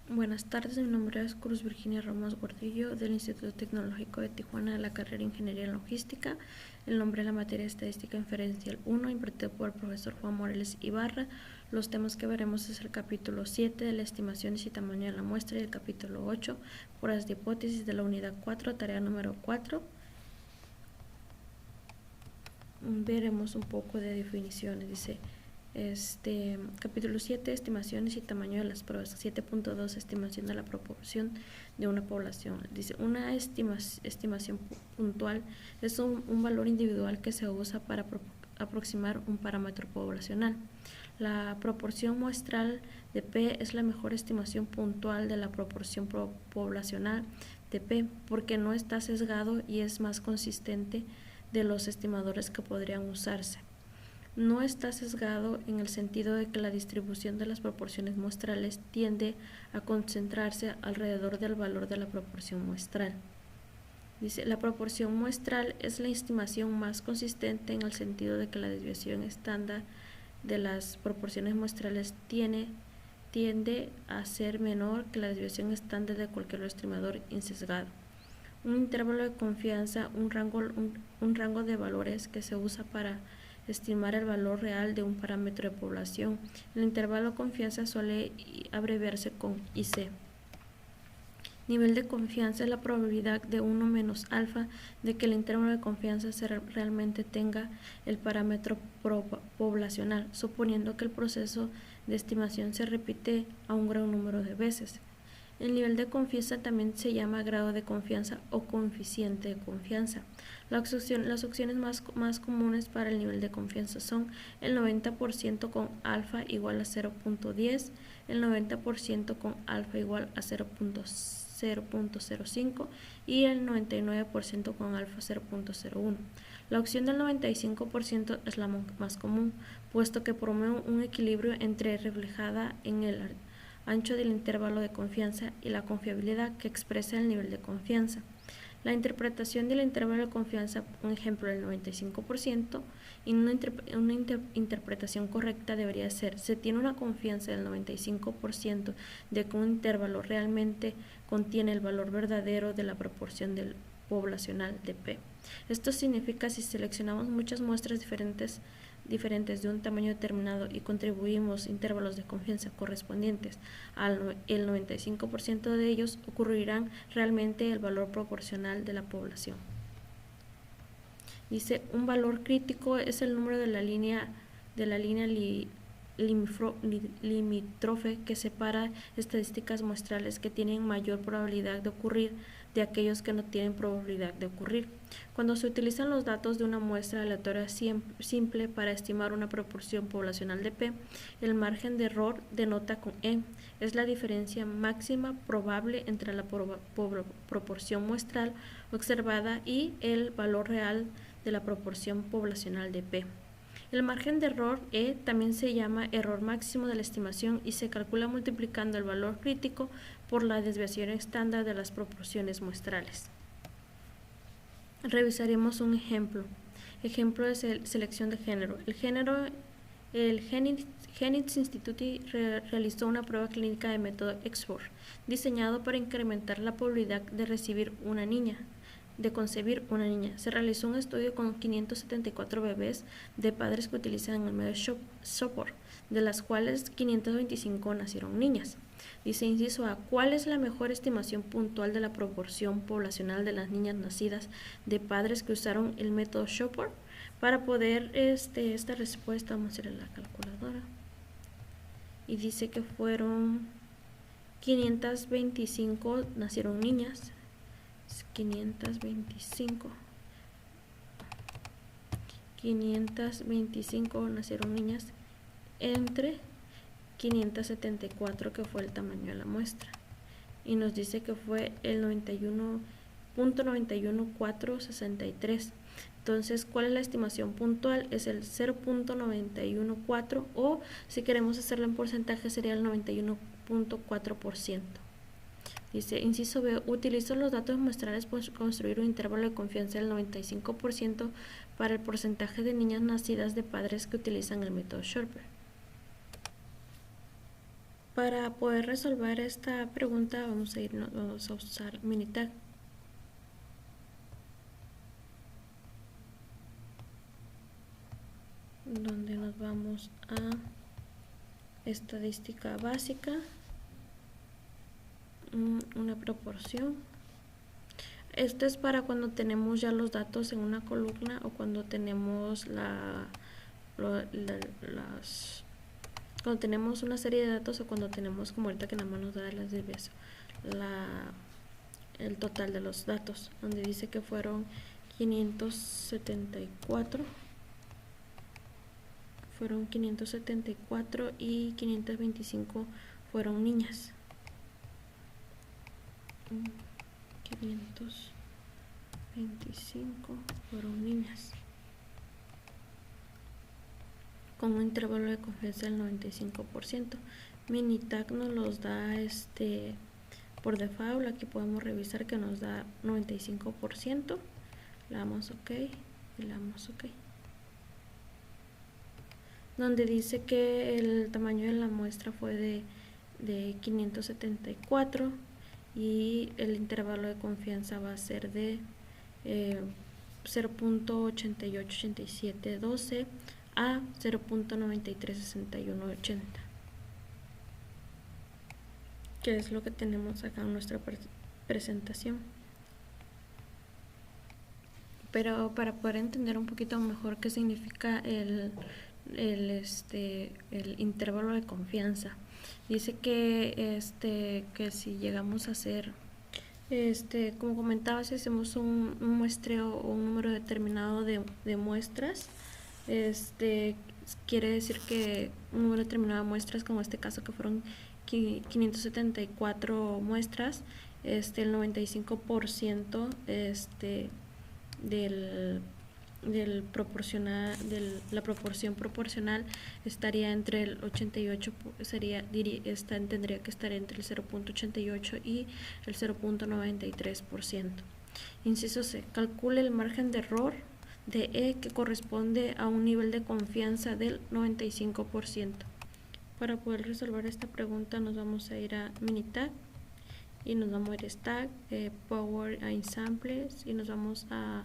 Buenas tardes, mi nombre es Cruz Virginia Ramos Gordillo del Instituto Tecnológico de Tijuana de la carrera de Ingeniería en Logística. El nombre de la materia Estadística Inferencial 1, impartido por el profesor Juan Morales Ibarra. Los temas que veremos es el capítulo 7 de la estimaciones y tamaño de la muestra y el capítulo 8, pruebas de hipótesis de la unidad 4, tarea número 4. Veremos un poco de definiciones. Dice capítulo 7, estimaciones y tamaño de las pruebas. 7.2, estimación de la proporción de una población. Dice, una estimación puntual es un valor individual que se usa para aproximar un parámetro poblacional. La proporción muestral de P es la mejor estimación puntual de la proporción poblacional de P porque no está sesgado y es más consistente de los estimadores que podrían usarse. No está sesgado en el sentido de que la distribución de las proporciones muestrales tiende a concentrarse alrededor del valor de la proporción muestral. Dice, la proporción muestral es la estimación más consistente en el sentido de que la desviación estándar de las proporciones muestrales tiende a ser menor que la desviación estándar de cualquier estimador insesgado. Un intervalo de confianza, un rango de valores que se usa para estimar el valor real de un parámetro de población. El intervalo de confianza suele abreviarse con IC. Nivel de confianza es la probabilidad de 1 menos alfa de que el intervalo de confianza realmente tenga el parámetro poblacional, suponiendo que el proceso de estimación se repite a un gran número de veces. El nivel de confianza también se llama grado de confianza o coeficiente de confianza. Las opciones más comunes para el nivel de confianza son el 90% con alfa igual a 0.10, el 90% con alfa igual a 0.05 y el 99% con alfa 0.01. La opción del 95% es la más común, puesto que promueve un equilibrio entre reflejada en el ancho del intervalo de confianza y la confiabilidad que expresa el nivel de confianza. La interpretación del intervalo de confianza, un ejemplo del 95%, y una interpretación correcta debería ser: se tiene una confianza del 95% de que un intervalo realmente contiene el valor verdadero de la proporción del poblacional de P. Esto significa si seleccionamos muchas muestras diferentes de un tamaño determinado y contribuimos intervalos de confianza correspondientes al 95% de ellos, ocurrirán realmente el valor proporcional de la población. Dice, un valor crítico es el número de la línea limítrofe que separa estadísticas muestrales que tienen mayor probabilidad de ocurrir de aquellos que no tienen probabilidad de ocurrir. Cuando se utilizan los datos de una muestra aleatoria simple para estimar una proporción poblacional de P, el margen de error denota con E. Es la diferencia máxima probable entre la proporción muestral observada y el valor real de la proporción poblacional de P. El margen de error E también se llama error máximo de la estimación y se calcula multiplicando el valor crítico por la desviación estándar de las proporciones muestrales. Revisaremos un ejemplo. Ejemplo de selección de género. El Genetics Institute realizó una prueba clínica de método Oxford, diseñado para incrementar la probabilidad de concebir una niña. Se realizó un estudio con 574 bebés de padres que utilizan el método Oxford, de las cuales 525 nacieron niñas. Dice inciso A, ¿cuál es la mejor estimación puntual de la proporción poblacional de las niñas nacidas de padres que usaron el método Oxford? Para poder esta respuesta vamos a ir a la calculadora. Y dice que fueron 525 nacieron niñas. 525 nacieron niñas entre 574 que fue el tamaño de la muestra, y nos dice que fue el 91.91463. Entonces, ¿cuál es la estimación puntual? Es el 0.914, o si queremos hacerlo en porcentaje sería el 91.4%. Dice, inciso B, utilizó los datos muestrales para construir un intervalo de confianza del 95% para el porcentaje de niñas nacidas de padres que utilizan el método Sharper. Para poder resolver esta pregunta vamos a usar Minitab, donde nos vamos a estadística básica, una proporción. Esto es para cuando tenemos ya los datos en una columna o cuando tenemos cuando tenemos una serie de datos o cuando tenemos, como ahorita que nada más nos da las desvíos, el total de los datos, donde dice que fueron 574 y 525 fueron niñas. 525 fueron niñas, con un intervalo de confianza del 95%. Minitab nos los da por default. Aquí podemos revisar que nos da 95%. Le damos OK y le damos OK. Donde dice que el tamaño de la muestra fue de 574 y el intervalo de confianza va a ser de 0.888712 a 0.936180, que es lo que tenemos acá en nuestra presentación. Pero para poder entender un poquito mejor qué significa el intervalo de confianza, dice que si llegamos a hacer como comentaba, si hacemos un muestreo o un número determinado de muestras, quiere decir que un número determinado de muestras, como este caso que fueron 574 muestras, el 95% la proporción proporcional estaría entre el 88, tendría que estar entre el 0.88 y el 0.93%. Inciso C. Calcule el margen de error de E que corresponde a un nivel de confianza del 95%. Para poder resolver esta pregunta nos vamos a ir a Minitab y nos vamos a ir a Stack, Power and Samples, y nos vamos a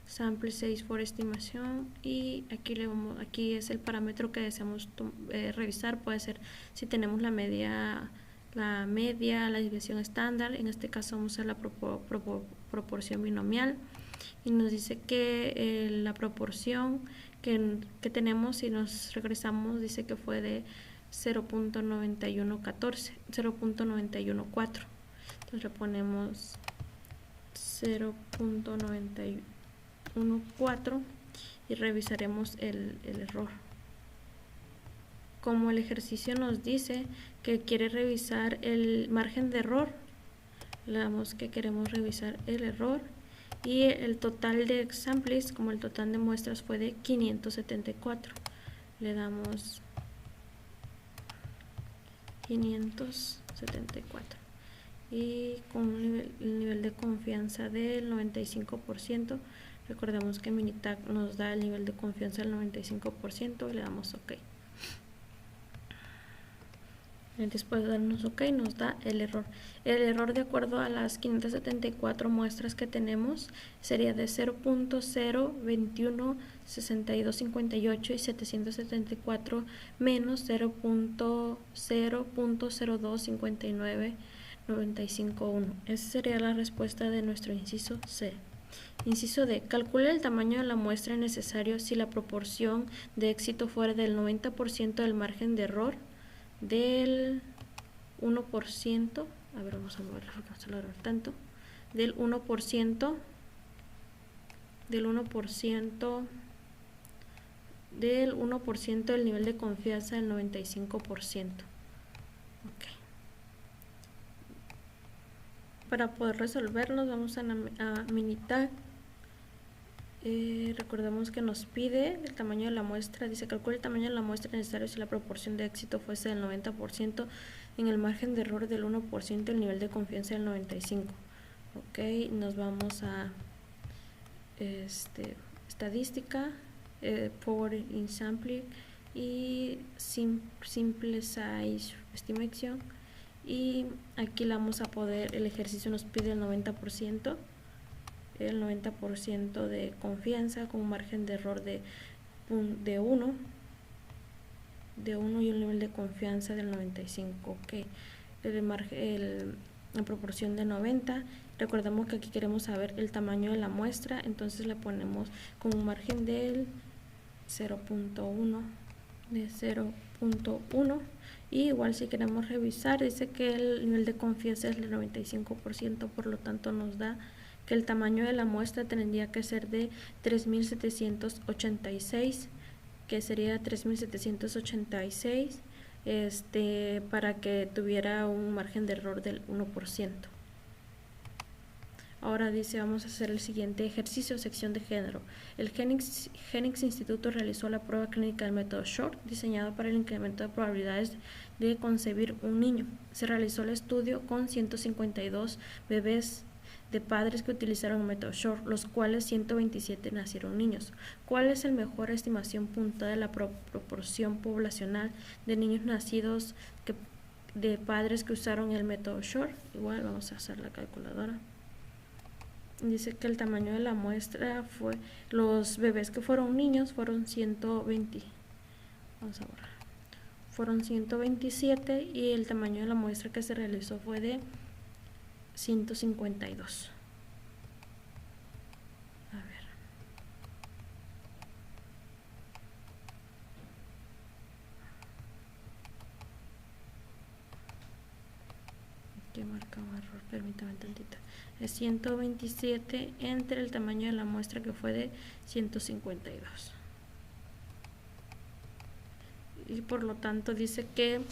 Sample Size for estimación, y aquí es el parámetro que deseamos revisar. Puede ser si tenemos la media, la desviación estándar. En este caso vamos a usar la proporción binomial, y nos dice que la proporción que tenemos, si nos regresamos, dice que fue de 0.9114. Entonces le ponemos 0.9114 y revisaremos el error. Como el ejercicio nos dice que quiere revisar el margen de error, le damos que queremos revisar el error, y el total de samples, como el total de muestras fue de 574, le damos 574, y con el nivel de confianza del 95%. Recordemos que Minitab nos da el nivel de confianza del 95% y le damos OK. Después de darnos OK nos da el error. El error, de acuerdo a las 574 muestras que tenemos, sería de 0.021 6258 y 774 menos 0.0259 951. Esa sería la respuesta de nuestro inciso C. Inciso D. Calcule el tamaño de la muestra necesario si la proporción de éxito fuera del 90% del margen de error del 1%. A ver, vamos a moverlo porque no se logra tanto. Del 1% del nivel de confianza del 95%. Ok. Para poder resolverlos vamos a Minitab. Recordemos que nos pide el tamaño de la muestra. Dice calcula el tamaño de la muestra necesario si la proporción de éxito fuese del 90% en el margen de error del 1%, el nivel de confianza del 95%. Ok, nos vamos a estadística, Power in Sampling, y simple size estimation, y aquí la vamos a poder, el ejercicio nos pide el 90% de confianza con un margen de error de 1 y un nivel de confianza del 95. Ok, en proporción de 90. Recordemos que aquí queremos saber el tamaño de la muestra, entonces le ponemos con un margen del 0.1 y igual si queremos revisar, dice que el nivel de confianza es del 95%, por lo tanto nos da que el tamaño de la muestra tendría que ser de 3786, que sería 3786 para que tuviera un margen de error del 1%. Ahora dice, vamos a hacer el siguiente ejercicio, sección de género. El Genix Instituto realizó la prueba clínica del método Short, diseñado para el incremento de probabilidades de concebir un niño. Se realizó el estudio con 152 bebés de padres que utilizaron el método Short, los cuales 127 nacieron niños. ¿Cuál es la mejor estimación puntual de la proporción poblacional de niños nacidos de padres que usaron el método Short? Igual vamos a hacer la calculadora. Dice que el tamaño de la muestra fue, los bebés que fueron niños fueron 120, vamos a borrar, fueron 127 y el tamaño de la muestra que se realizó fue de 152. A ver. Aquí marca un error, permítame tantito. Es 127 entre el tamaño de la muestra que fue de 152. Y por lo tanto dice que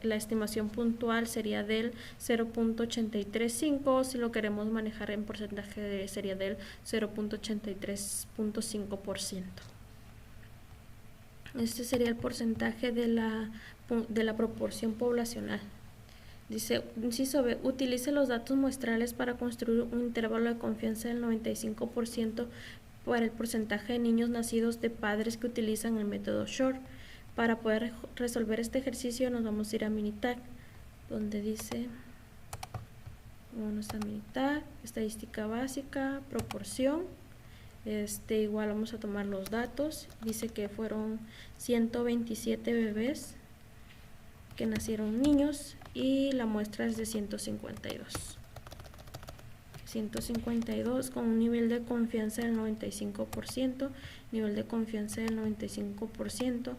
la estimación puntual sería del 0.835, si lo queremos manejar en porcentaje sería del 0.83.5%. Este sería el porcentaje de la proporción poblacional. Dice, inciso B, utilice los datos muestrales para construir un intervalo de confianza del 95% para el porcentaje de niños nacidos de padres que utilizan el método Short. Para poder resolver este ejercicio nos vamos a ir a Minitab, donde dice, vamos a Minitab, estadística básica, proporción, igual vamos a tomar los datos. Dice que fueron 127 bebés que nacieron niños y la muestra es de 152 con un nivel de confianza del 95%, nivel de confianza del 95%,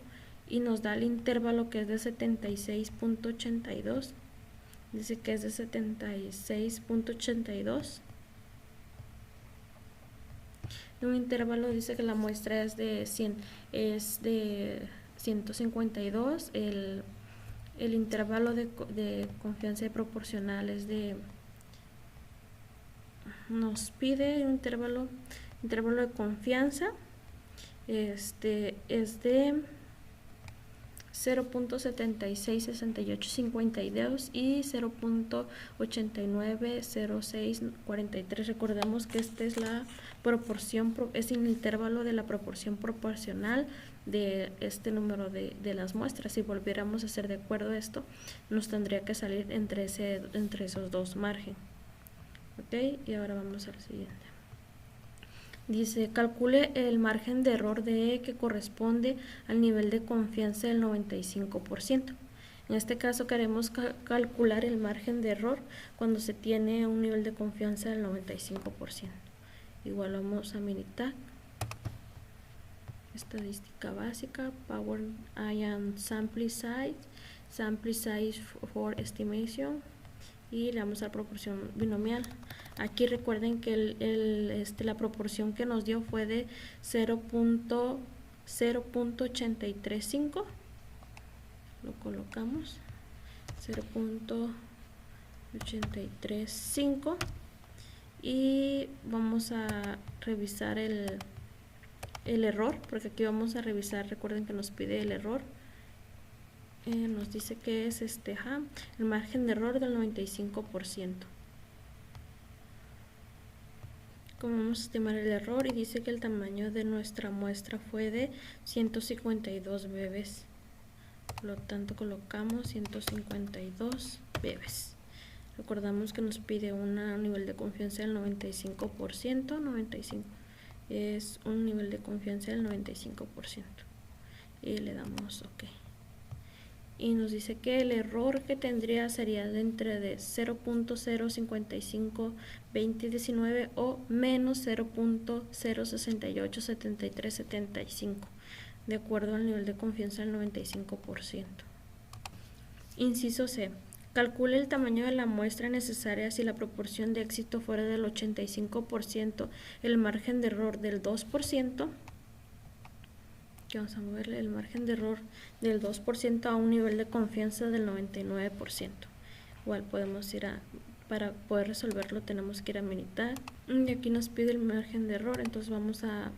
y nos da el intervalo que es de 76.82. Dice que es de 76.82. Un intervalo dice que la muestra es de 152. El intervalo de confianza proporcional es de, nos pide un intervalo de confianza es de 0.766852 y 0.890643. Recordemos que esta es la proporción, es el intervalo de la proporción proporcional de este número de las muestras. Si volviéramos a hacer de acuerdo a esto, nos tendría que salir entre esos dos márgenes. Ok, y ahora vamos al siguiente. Dice, calcule el margen de error de E que corresponde al nivel de confianza del 95%. En este caso queremos calcular el margen de error cuando se tiene un nivel de confianza del 95%. Igual vamos a Minitab, estadística básica, Power and Sample Size for Estimation, y le vamos a dar proporción binomial. Aquí recuerden que la proporción que nos dio fue de 0.835. Lo colocamos 0.835 y vamos a revisar el error, porque aquí vamos a revisar, recuerden que nos pide el error. Nos dice que es el margen de error del 95%. como vamos a estimar el error, y dice que el tamaño de nuestra muestra fue de 152 bebés. Por lo tanto colocamos 152 bebés. Recordamos que nos pide un nivel de confianza del 95%, 95 es un nivel de confianza del 95%. Y le damos OK. Y nos dice que el error que tendría sería de entre de 0.0552019 o menos 0.0687375, de acuerdo al nivel de confianza del 95%. Inciso C. Calcule el tamaño de la muestra necesaria si la proporción de éxito fuera del 85%, el margen de error del 2%, que vamos a moverle el margen de error del 2% a un nivel de confianza del 99%. Igual podemos ir para poder resolverlo tenemos que ir a militar, y aquí nos pide el margen de error, entonces vamos a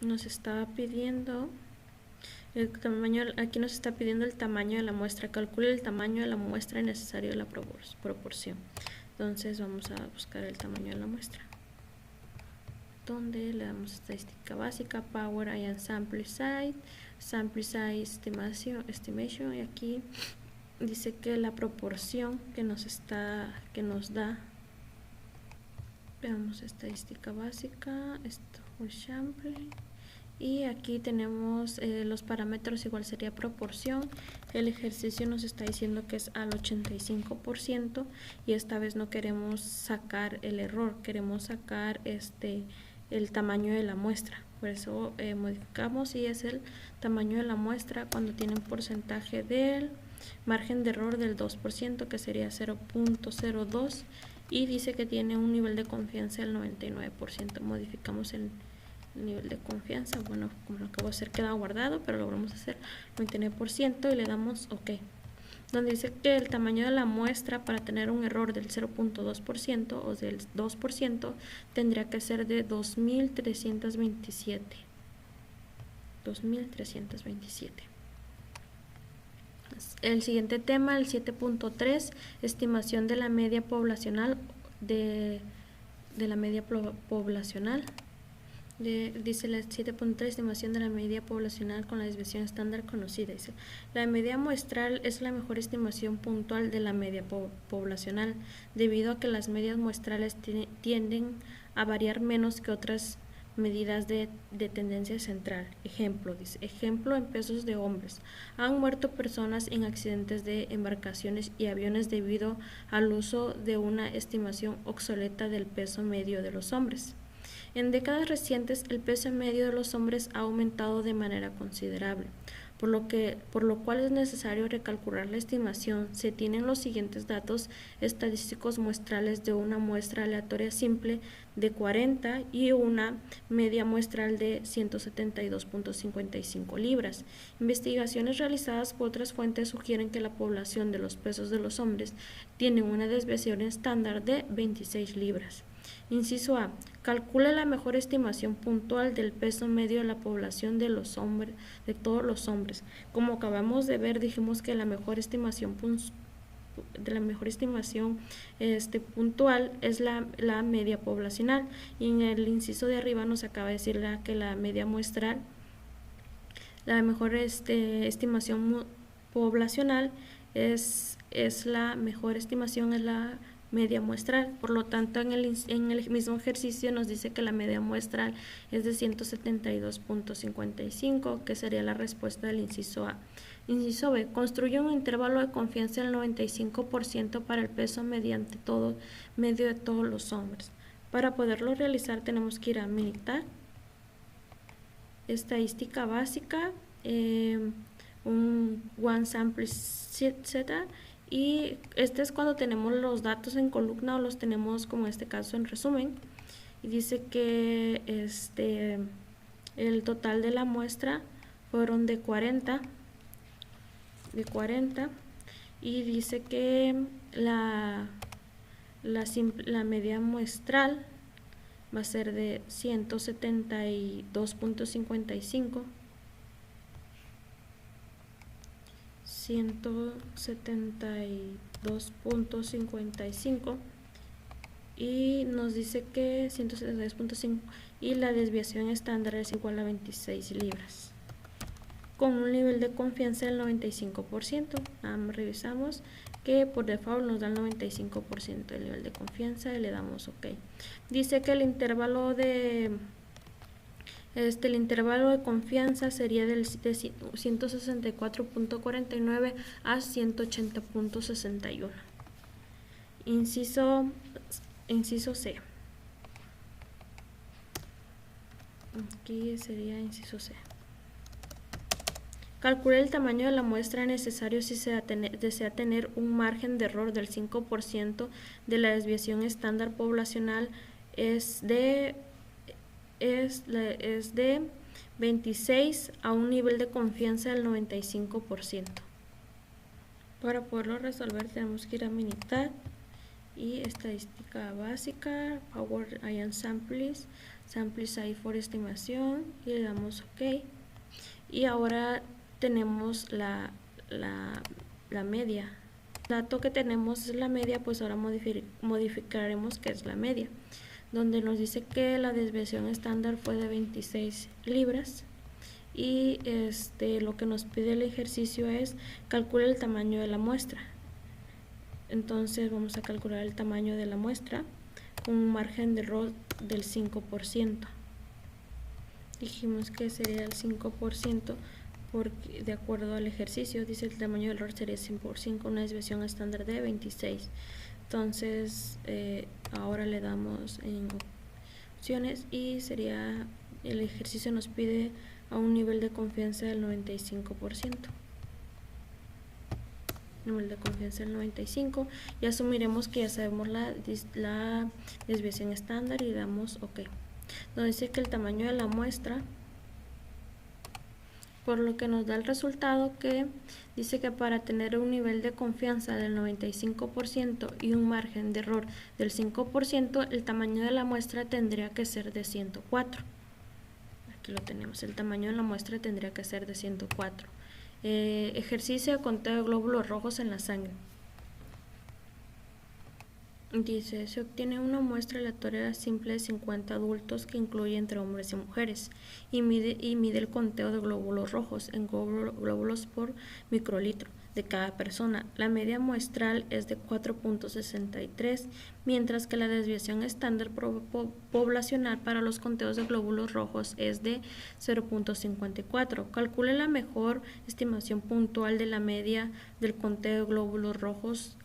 nos está pidiendo el tamaño, aquí nos está pidiendo el tamaño de la muestra. Calcule el tamaño de la muestra necesario de la proporción. Entonces vamos a buscar el tamaño de la muestra, donde le damos estadística básica, Power and Sample Size Estimation, y aquí dice que la proporción que nos da, veamos estadística básica, esto fue sample, y aquí tenemos los parámetros, igual sería proporción. El ejercicio nos está diciendo que es al 85%, y esta vez no queremos sacar el error, queremos sacar el tamaño de la muestra. Por eso modificamos, y es el tamaño de la muestra cuando tiene un porcentaje del margen de error del 2%, que sería 0.02, y dice que tiene un nivel de confianza del 99%. Modificamos el nivel de confianza, bueno, como lo acabo de hacer queda guardado, pero lo vamos a hacer 99% y le damos OK, donde dice que el tamaño de la muestra para tener un error del 0.2% o del 2% tendría que ser de 2327. El siguiente tema, el 7.3, estimación de la media poblacional de la media poblacional. Dice la 7.3, estimación de la media poblacional con la desviación estándar conocida. Dice, la media muestral es la mejor estimación puntual de la media poblacional, debido a que las medias muestrales tienden a variar menos que otras medidas de tendencia central. Ejemplo, dice, ejemplo en pesos de hombres. Han muerto personas en accidentes de embarcaciones y aviones debido al uso de una estimación obsoleta del peso medio de los hombres. En décadas recientes, el peso medio de los hombres ha aumentado de manera considerable, por lo cual es necesario recalcular la estimación. Se tienen los siguientes datos estadísticos muestrales de una muestra aleatoria simple de 40 y una media muestral de 172.55 libras. Investigaciones realizadas por otras fuentes sugieren que la población de los pesos de los hombres tiene una desviación estándar de 26 libras. Inciso A. Calcula la mejor estimación puntual del peso medio de la población de los hombres, de todos los hombres. Como acabamos de ver, dijimos que la mejor estimación puntual es la media poblacional, y en el inciso de arriba nos acaba de decir que la media muestral, la mejor estimación poblacional es la mejor estimación, es la media muestral. Por lo tanto, en el mismo ejercicio nos dice que la media muestral es de 172.55, que sería la respuesta del inciso A. Inciso B. Construye un intervalo de confianza del 95% para el peso medio de todos los hombres. Para poderlo realizar tenemos que ir a militar, estadística básica, un one sample set, y este es cuando tenemos los datos en columna o los tenemos, como en este caso, en resumen, y dice que el total de la muestra fueron de 40, y dice que la media muestral va a ser de 172.55, y nos dice que 172.5 y la desviación estándar es igual a 26 libras con un nivel de confianza del 95%. Revisamos que por default nos da el 95% del nivel de confianza y le damos OK. Dice que el intervalo de confianza sería de 164.49 a 180.61. Inciso C. Aquí sería inciso C. Calcule el tamaño de la muestra necesario si se desea tener un margen de error del 5% de la desviación estándar poblacional es de 26 a un nivel de confianza del 95%. Para poderlo resolver tenemos que ir a Minitab y estadística básica, Power Ion Samples, Sample Size for estimación y le damos OK. Y ahora tenemos la media. El dato que tenemos es la media, pues ahora modificaremos que es la media, donde nos dice que la desviación estándar fue de 26 libras y lo que nos pide el ejercicio es calcular el tamaño de la muestra. Entonces vamos a calcular el tamaño de la muestra con un margen de error del 5%. Dijimos que sería el 5% porque de acuerdo al ejercicio dice el tamaño del error sería 100%, una desviación estándar de 26. Entonces ahora le damos en opciones y sería, el ejercicio nos pide a un nivel de confianza del 95%. Nivel de confianza del 95 y asumiremos que ya sabemos la desviación estándar y damos OK. Nos dice que el tamaño de la muestra, por lo que nos da el resultado que dice que para tener un nivel de confianza del 95% y un margen de error del 5%, el tamaño de la muestra tendría que ser de 104. Aquí lo tenemos, el tamaño de la muestra tendría que ser de 104. Ejercicio de conteo de glóbulos rojos en la sangre. Dice, se obtiene una muestra aleatoria simple de 50 adultos que incluye entre hombres y mujeres y mide el conteo de glóbulos rojos en glóbulos por microlitro de cada persona. La media muestral es de 4.63, mientras que la desviación estándar poblacional para los conteos de glóbulos rojos es de 0.54. Calcule la mejor estimación puntual de la media del conteo de glóbulos rojos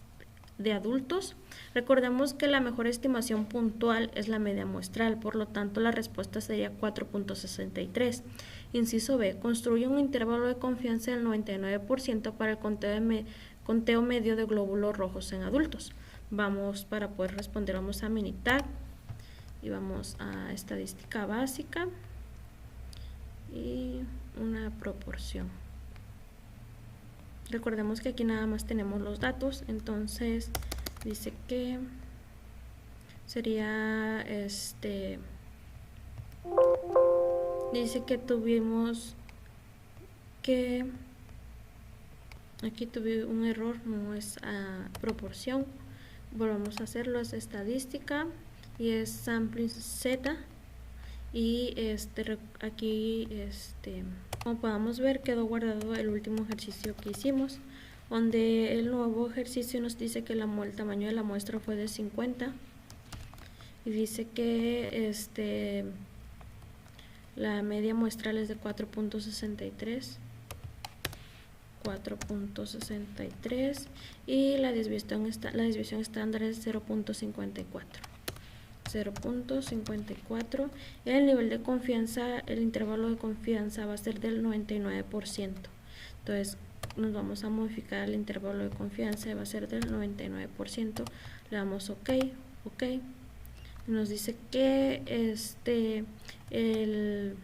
de adultos. Recordemos que la mejor estimación puntual es la media muestral, por lo tanto la respuesta sería 4.63. Inciso B. Construye un intervalo de confianza del 99% para el conteo medio de glóbulos rojos en adultos. Para poder responder, vamos a Minitab y vamos a estadística básica y una proporción. Recordemos que aquí nada más tenemos los datos, entonces dice que sería dice que tuvimos que aquí tuve un error, no es proporción. Volvamos a hacerlo, es estadística y es sampling Z y aquí como podamos ver quedó guardado el último ejercicio que hicimos, donde el nuevo ejercicio nos dice que el tamaño de la muestra fue de 50 y dice que la media muestral es de 4.63 y la desviación estándar es 0.54. El nivel de confianza, el intervalo de confianza va a ser del 99%. Entonces nos vamos a modificar el intervalo de confianza y va a ser del 99%. Le damos OK. Nos dice que el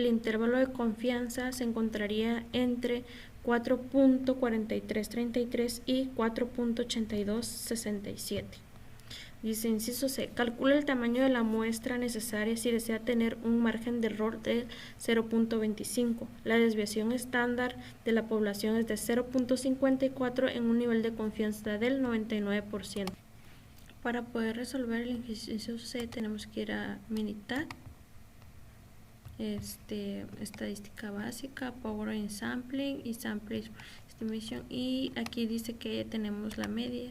intervalo de confianza se encontraría entre 4.4333 y 4.8267. Dice inciso C, calcula el tamaño de la muestra necesaria si desea tener un margen de error de 0.25. La desviación estándar de la población es de 0.54 en un nivel de confianza del 99%. Para poder resolver el ejercicio C tenemos que ir a Minitab, estadística básica, Power and Sampling y Sample Estimation, y aquí dice que tenemos la media,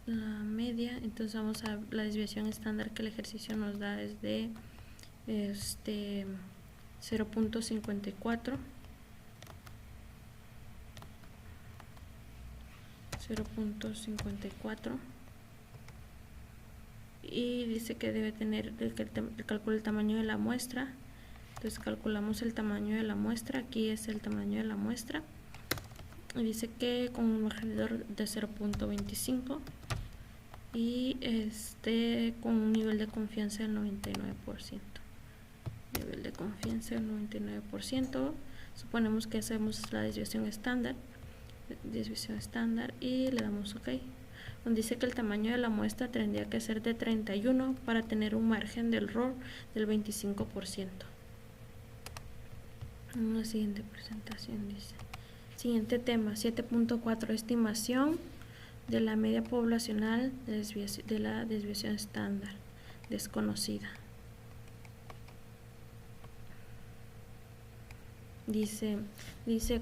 entonces vamos a la desviación estándar que el ejercicio nos da es de 0.54 y dice que debe tener el cálculo del tamaño de la muestra. Entonces calculamos el tamaño de la muestra, aquí es el tamaño de la muestra, y dice que con un margen de 0.25 y con un nivel de confianza del 99%. Nivel de confianza del 99%. Suponemos que hacemos la desviación estándar y le damos OK. Donde dice que el tamaño de la muestra tendría que ser de 31 para tener un margen de error del 25%. En la siguiente presentación dice: siguiente tema, 7.4, estimación de la media poblacional de la desviación estándar desconocida. Dice,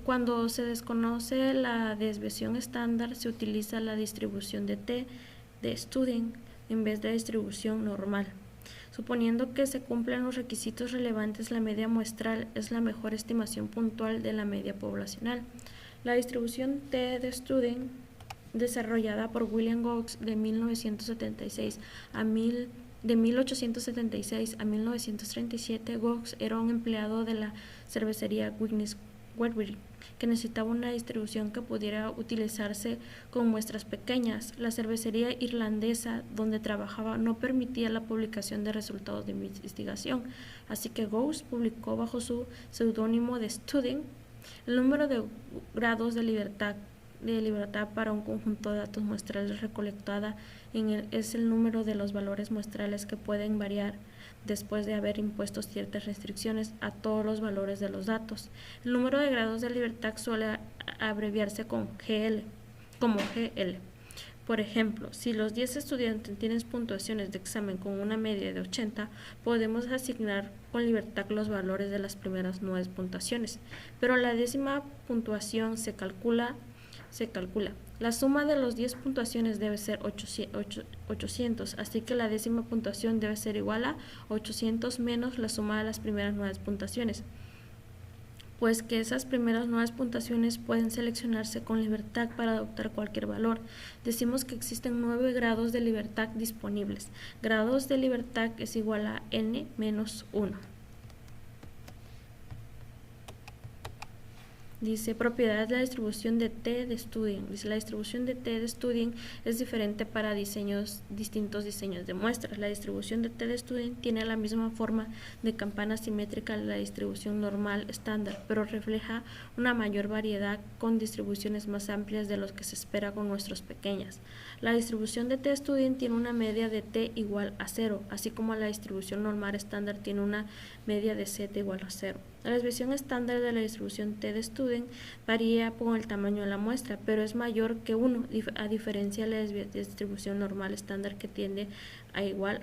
cuando se desconoce la desviación estándar, se utiliza la distribución de T de Student en vez de distribución normal. Suponiendo que se cumplen los requisitos relevantes, la media muestral es la mejor estimación puntual de la media poblacional. La distribución T de Student, desarrollada por William Gouges de 1876 a 1937, Gouges era un empleado de la cervecería Guinness Wedgwood, que necesitaba una distribución que pudiera utilizarse con muestras pequeñas. La cervecería irlandesa donde trabajaba no permitía la publicación de resultados de investigación, así que Gouges publicó bajo su seudónimo de Student. El número de grados de libertad para un conjunto de datos muestrales recolectada es el número de los valores muestrales que pueden variar después de haber impuesto ciertas restricciones a todos los valores de los datos. El número de grados de libertad suele abreviarse como GL. Por ejemplo, si los 10 estudiantes tienen puntuaciones de examen con una media de 80, podemos asignar con libertad los valores de las primeras 9 puntuaciones, pero la décima puntuación se calcula. La suma de las 10 puntuaciones debe ser 800, así que la décima puntuación debe ser igual a 800 menos la suma de las primeras 9 puntuaciones, pues que esas primeras 9 puntuaciones pueden seleccionarse con libertad para adoptar cualquier valor. Decimos que existen 9 grados de libertad disponibles. Grados de libertad es igual a n menos 1. Dice, propiedades de la distribución de T de Student. Dice, la distribución de T de Student es diferente para distintos diseños de muestras. La distribución de T de Student tiene la misma forma de campana simétrica de la distribución normal estándar, pero refleja una mayor variedad con distribuciones más amplias de lo que se espera con muestras pequeñas. La distribución de T de Student tiene una media de T igual a 0, así como la distribución normal estándar tiene una media de Z igual a 0. La desviación estándar de la distribución T de Student varía con el tamaño de la muestra, pero es mayor que 1, a diferencia de la distribución normal estándar que tiende a igual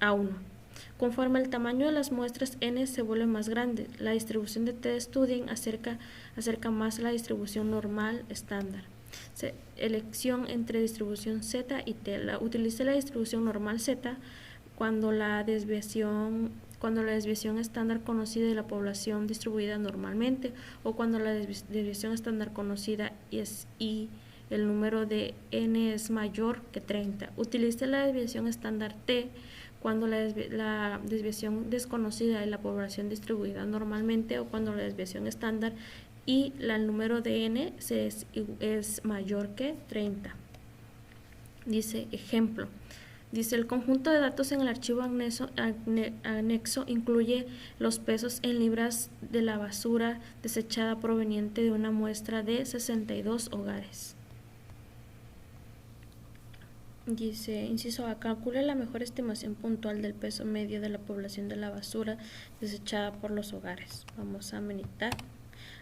a 1. Conforme el tamaño de las muestras n se vuelve más grande, la distribución de T de Student acerca más a la distribución normal estándar. Elección entre distribución Z y T. Utilice la distribución normal Z cuando la desviación estándar conocida de la población distribuida normalmente, o cuando la desviación estándar conocida es y el número de n es mayor que 30. Utilice la desviación estándar T cuando la desviación desconocida de la población distribuida normalmente, o cuando la desviación estándar y el número de n es mayor que 30. Dice, ejemplo. Dice, el conjunto de datos en el archivo anexo incluye los pesos en libras de la basura desechada proveniente de una muestra de 62 hogares. Dice, inciso A, calcule la mejor estimación puntual del peso medio de la población de la basura desechada por los hogares. Vamos a meditar.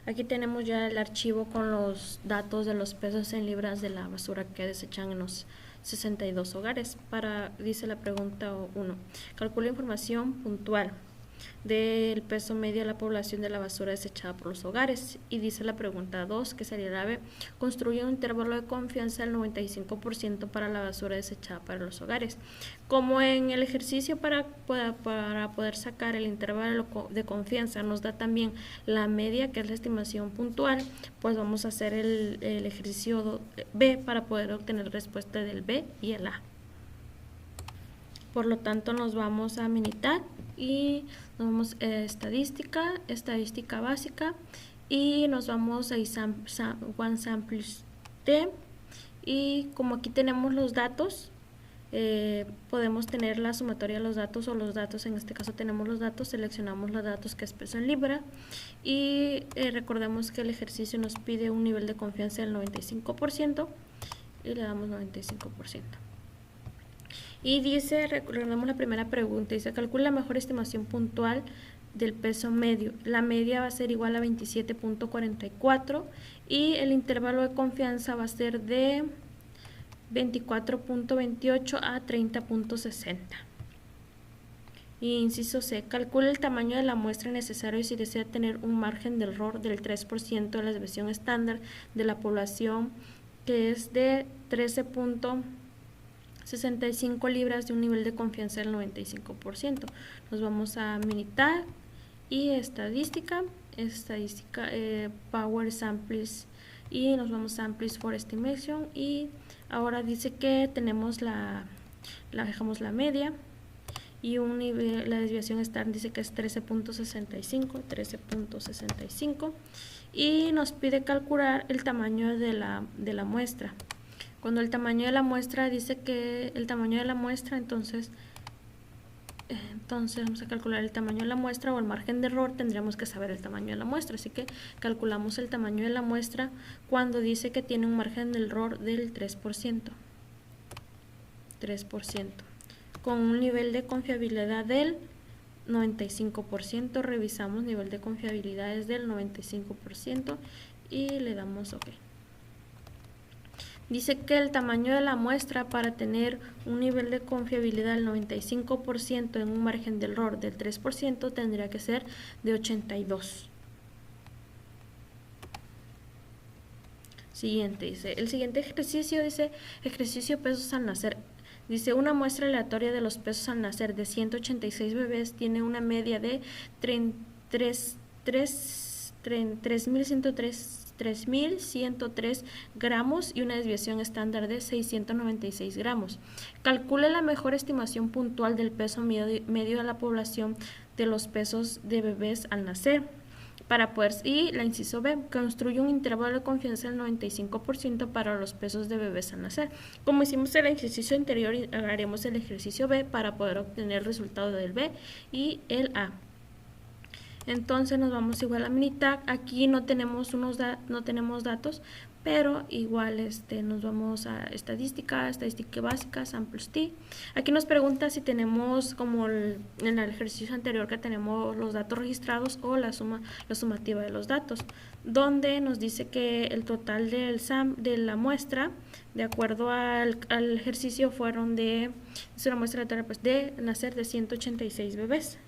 Aquí tenemos ya el archivo con los datos de los pesos en libras de la basura que desechan en los 62 hogares. Dice la pregunta 1. Calcula información puntual del peso medio de la población de la basura desechada por los hogares. Y dice la pregunta 2, que sería la B. Construye un intervalo de confianza del 95% para la basura desechada para los hogares. Como en el ejercicio para poder sacar el intervalo de confianza nos da también la media, que es la estimación puntual, pues vamos a hacer el ejercicio B para poder obtener respuesta del B y el A. Por lo tanto, nos vamos a Minitab y nos vamos a estadística básica, y nos vamos a One Sample T. Y como aquí tenemos los datos, podemos tener la sumatoria de los datos, o los datos, en este caso tenemos los datos, seleccionamos los datos que es peso en libra, y recordemos que el ejercicio nos pide un nivel de confianza del 95% y le damos 95%. Y dice, recordemos la primera pregunta, dice, calcula la mejor estimación puntual del peso medio. La media va a ser igual a 27.44 y el intervalo de confianza va a ser de 24.28 a 30.60. Y inciso C, calcula el tamaño de la muestra necesario si desea tener un margen de error del 3% de la desviación estándar de la población, que es de 13.65 libras, de un nivel de confianza del 95%. Nos vamos a Minitab y estadística, Power Samples, y nos vamos a Samples for Estimation. Y ahora dice que tenemos dejamos la media y un nivel, la desviación estándar dice que es 13.65, y nos pide calcular el tamaño de la muestra. Cuando el tamaño de la muestra dice que el tamaño de la muestra, entonces vamos a calcular el tamaño de la muestra, o el margen de error, tendríamos que saber el tamaño de la muestra. Así que calculamos el tamaño de la muestra cuando dice que tiene un margen de error del 3%. Con un nivel de confiabilidad del 95%, revisamos nivel de confiabilidad es del 95% y le damos OK. Dice que el tamaño de la muestra para tener un nivel de confiabilidad del 95% en un margen de error del 3% tendría que ser de 82. Siguiente, dice, el siguiente ejercicio dice, ejercicio pesos al nacer. Dice, una muestra aleatoria de los pesos al nacer de 186 bebés tiene una media de 3.103 gramos y una desviación estándar de 696 gramos. Calcule la mejor estimación puntual del peso medio de la población de los pesos de bebés al nacer. Y la inciso B, construye un intervalo de confianza del 95% para los pesos de bebés al nacer. Como hicimos el ejercicio anterior, haremos el ejercicio B para poder obtener el resultado del B y el A. Entonces nos vamos igual a Minitab. Aquí no tenemos datos, pero igual nos vamos a estadística básica, Samples T. Aquí nos pregunta si tenemos, como en el ejercicio anterior, que tenemos los datos registrados o la sumativa de los datos, donde nos dice que el total de la muestra, de acuerdo al ejercicio, fueron es una muestra de nacer de 186 bebés.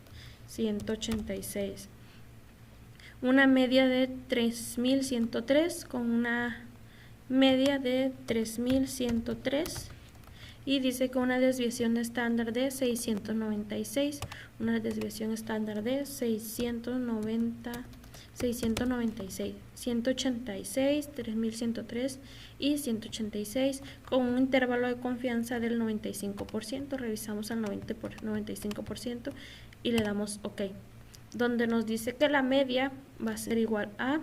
186, una media de 3.103, con una media de 3.103, y dice que una desviación estándar de 696, una desviación estándar de 696, 186, 3.103 y 186, con un intervalo de confianza del 95%, revisamos al 95% y le damos OK, donde nos dice que la media va a ser igual a,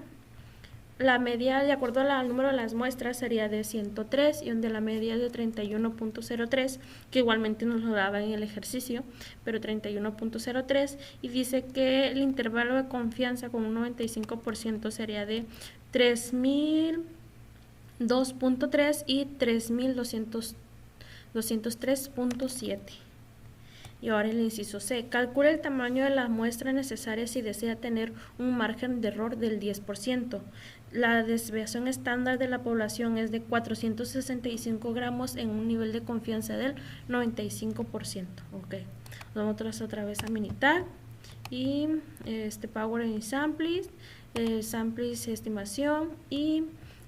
la media de acuerdo al número de las muestras sería de 103, y donde la media es de 31.03, que igualmente nos lo daba en el ejercicio, pero 31.03, y dice que el intervalo de confianza con un 95% sería de 3.002.3 y 3.203.7. Y ahora el inciso C. Calcula el tamaño de la muestra necesaria si desea tener un margen de error del 10%. La desviación estándar de la población es de 465 gramos en un nivel de confianza del 95%. Ok. Vamos otra vez a Minitab y Power and Samples, Samples estimación, y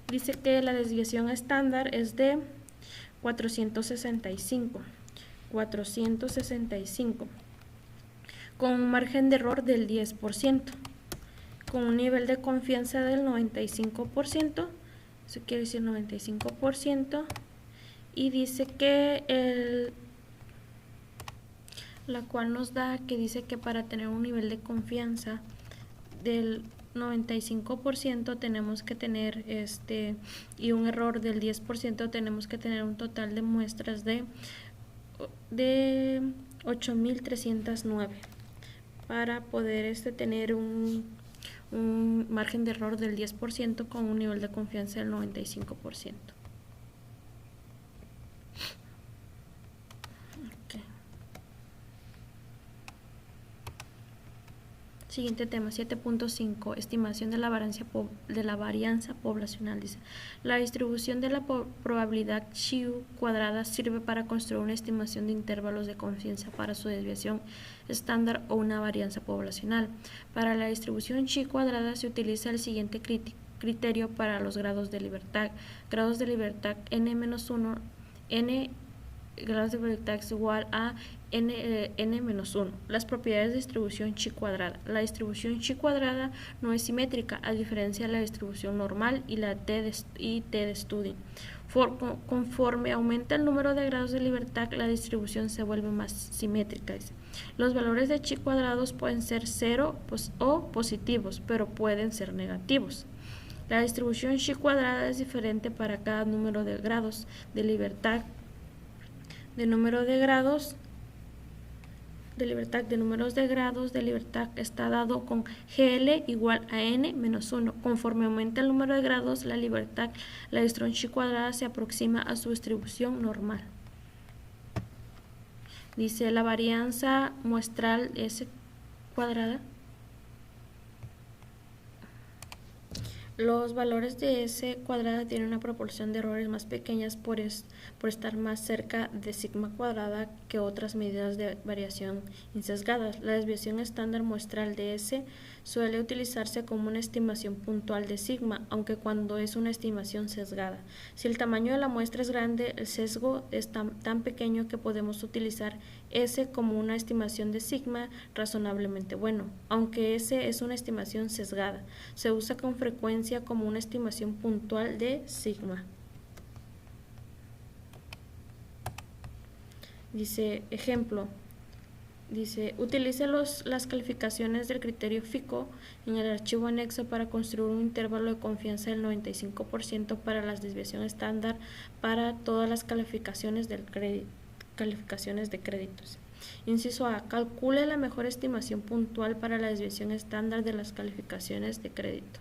dice que la desviación estándar es de 465 con un margen de error del 10%, con un nivel de confianza del 95%, eso quiere decir 95%, y dice que la cual nos da que dice que para tener un nivel de confianza del 95% tenemos que tener y un error del 10%, tenemos que tener un total de muestras de 8.309 para poder tener un margen de error del 10% con un nivel de confianza del 95%. Siguiente tema, 7.5, estimación de la varianza poblacional. Dice, la distribución de la probabilidad chi cuadrada sirve para construir una estimación de intervalos de confianza para su desviación estándar o una varianza poblacional. Para la distribución chi cuadrada se utiliza el siguiente criterio para los grados de libertad. Grados de libertad n-1, n grados de libertad es igual a n-1. Las propiedades de distribución chi cuadrada. La distribución chi cuadrada no es simétrica, a diferencia de la distribución normal y la t de Student. Conforme aumenta el número de grados de libertad, la distribución se vuelve más simétrica. Los valores de chi cuadrados pueden ser 0 o positivos, pero pueden ser negativos. La distribución chi cuadrada es diferente para cada número de grados de libertad. De números de grados de libertad está dado con GL igual a n-1. Conforme aumenta el número de grados, la distribución chi cuadrada se aproxima a su distribución normal. Dice la varianza muestral S cuadrada. Los valores de S cuadrada tienen una proporción de errores más pequeñas por estar más cerca de sigma cuadrada que otras medidas de variación insesgadas. La desviación estándar muestral de S suele utilizarse como una estimación puntual de sigma, aunque cuando es una estimación sesgada. Si el tamaño de la muestra es grande, el sesgo es tan pequeño que podemos utilizar S como una estimación de sigma razonablemente bueno, aunque S es una estimación sesgada. Se usa con frecuencia como una estimación puntual de sigma. Dice, ejemplo, dice, utilice las calificaciones del criterio FICO en el archivo anexo para construir un intervalo de confianza del 95% para la desviación estándar para todas las calificaciones de créditos. Inciso A. Calcule la mejor estimación puntual para la desviación estándar de las calificaciones de crédito.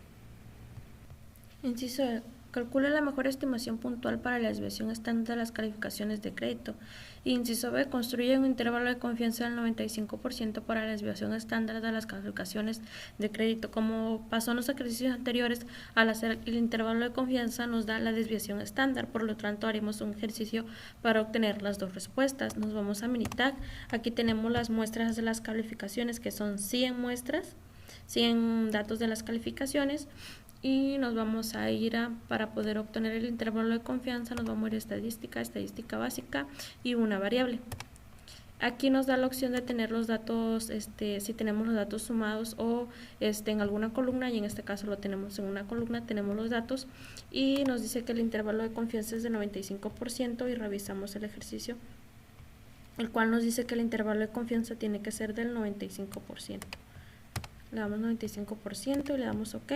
Inciso A. Calcule la mejor estimación puntual para la desviación estándar de las calificaciones de crédito. Inciso B. Construye un intervalo de confianza del 95% para la desviación estándar de las calificaciones de crédito. Como pasó en los ejercicios anteriores, al hacer el intervalo de confianza nos da la desviación estándar. Por lo tanto, haremos un ejercicio para obtener las dos respuestas. Nos vamos a Minitab. Aquí tenemos las muestras de las calificaciones, que son 100 muestras, 100 datos de las calificaciones. Y nos vamos a ir para poder obtener el intervalo de confianza, nos vamos a ir a estadística básica y una variable. Aquí nos da la opción de tener los datos, si tenemos los datos sumados o en alguna columna, y en este caso lo tenemos en una columna, tenemos los datos y nos dice que el intervalo de confianza es de 95% y revisamos el ejercicio, el cual nos dice que el intervalo de confianza tiene que ser del 95%. Le damos 95% y le damos OK.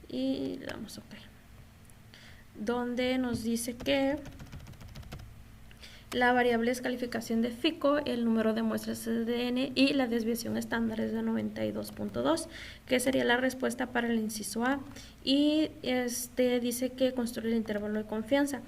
Y le damos OK, donde nos dice que La variable es calificación de FICO, el número de muestras CDN y la desviación estándar es de 92.2, que sería la respuesta para el inciso A. Y dice que construye el intervalo de confianza.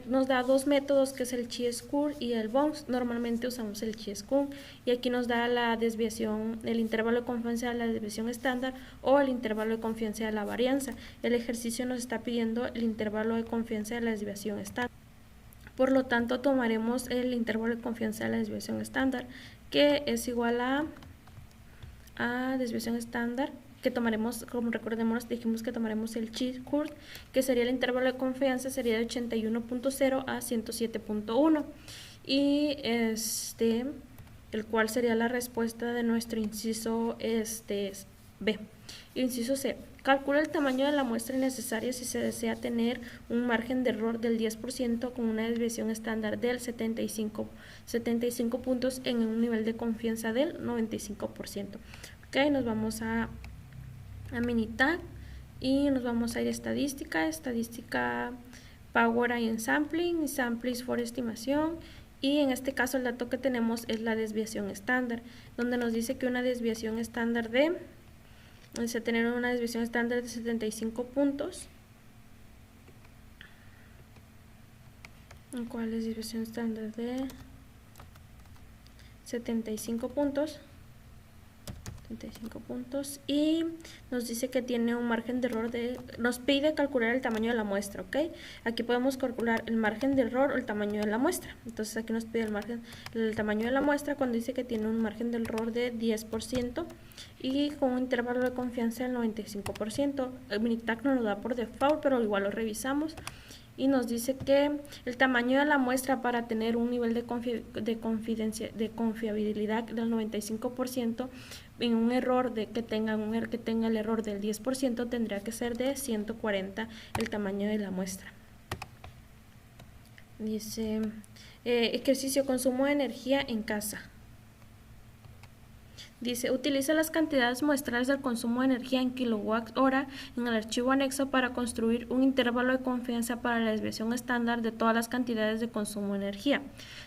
Nos da dos métodos, que es el chi-square y el bounds. Normalmente usamos el chi-square y aquí nos da la desviación, el intervalo de confianza de la desviación estándar o el intervalo de confianza de la varianza. El ejercicio nos está pidiendo el intervalo de confianza de la desviación estándar. Por lo tanto, tomaremos el intervalo de confianza de la desviación estándar, que es igual a desviación estándar, que tomaremos, como recordemos, dijimos que tomaremos el chi-square, que sería el intervalo de confianza, sería de 81.0 a 107.1, y el cual sería la respuesta de nuestro inciso B. Inciso C. Calcula el tamaño de la muestra necesaria si se desea tener un margen de error del 10% con una desviación estándar del 75 puntos en un nivel de confianza del 95%. Ok, nos vamos a Minitab y nos vamos a ir a estadística Power and Sampling, Samplings for estimación. Y en este caso el dato que tenemos es la desviación estándar, donde nos dice que una desviación estándar de tener una desviación estándar de 75 puntos. ¿Cuál es desviación estándar de 75 puntos? 75 puntos, y nos dice que tiene un margen de error nos pide calcular el tamaño de la muestra, ¿ok? Aquí podemos calcular el margen de error o el tamaño de la muestra. Entonces aquí nos pide el tamaño de la muestra cuando dice que tiene un margen de error de 10% y con un intervalo de confianza del 95%. El Minitab no lo da por default, pero igual lo revisamos. Y nos dice que el tamaño de la muestra para tener un nivel de confiabilidad del 95% en un error que tenga el error del 10% tendría que ser de 140 el tamaño de la muestra. Dice ejercicio consumo de energía en casa. Dice, utiliza las cantidades muestrales del consumo de energía en kilowatts hora en el archivo anexo para construir un intervalo de confianza para la desviación estándar de todas las cantidades de consumo de energía.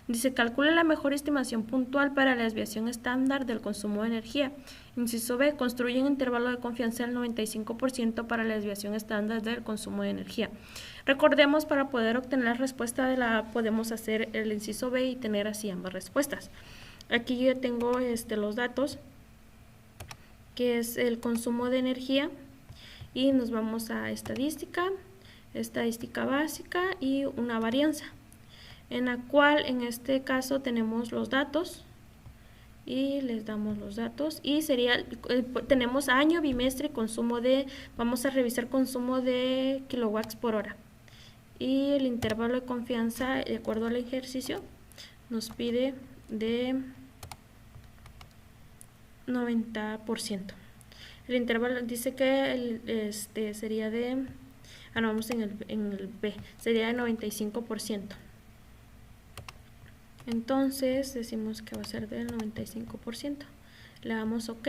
Dice, calcula la mejor estimación puntual para la desviación estándar del consumo de energía. Inciso B, construye un intervalo de confianza del 95% para la desviación estándar del consumo de energía. Recordemos, para poder obtener la respuesta de la A, podemos hacer el inciso B y tener así ambas respuestas. Aquí yo tengo los datos, que es el consumo de energía, y nos vamos a estadística básica y una varianza, en la cual en este caso tenemos los datos y les damos los datos y sería tenemos año, bimestre, consumo vamos a revisar consumo de kilowatts por hora, y el intervalo de confianza de acuerdo al ejercicio nos pide de 90%. El intervalo dice que sería de vamos en el B, sería de 95%. Entonces decimos que va a ser del 95%. Le damos OK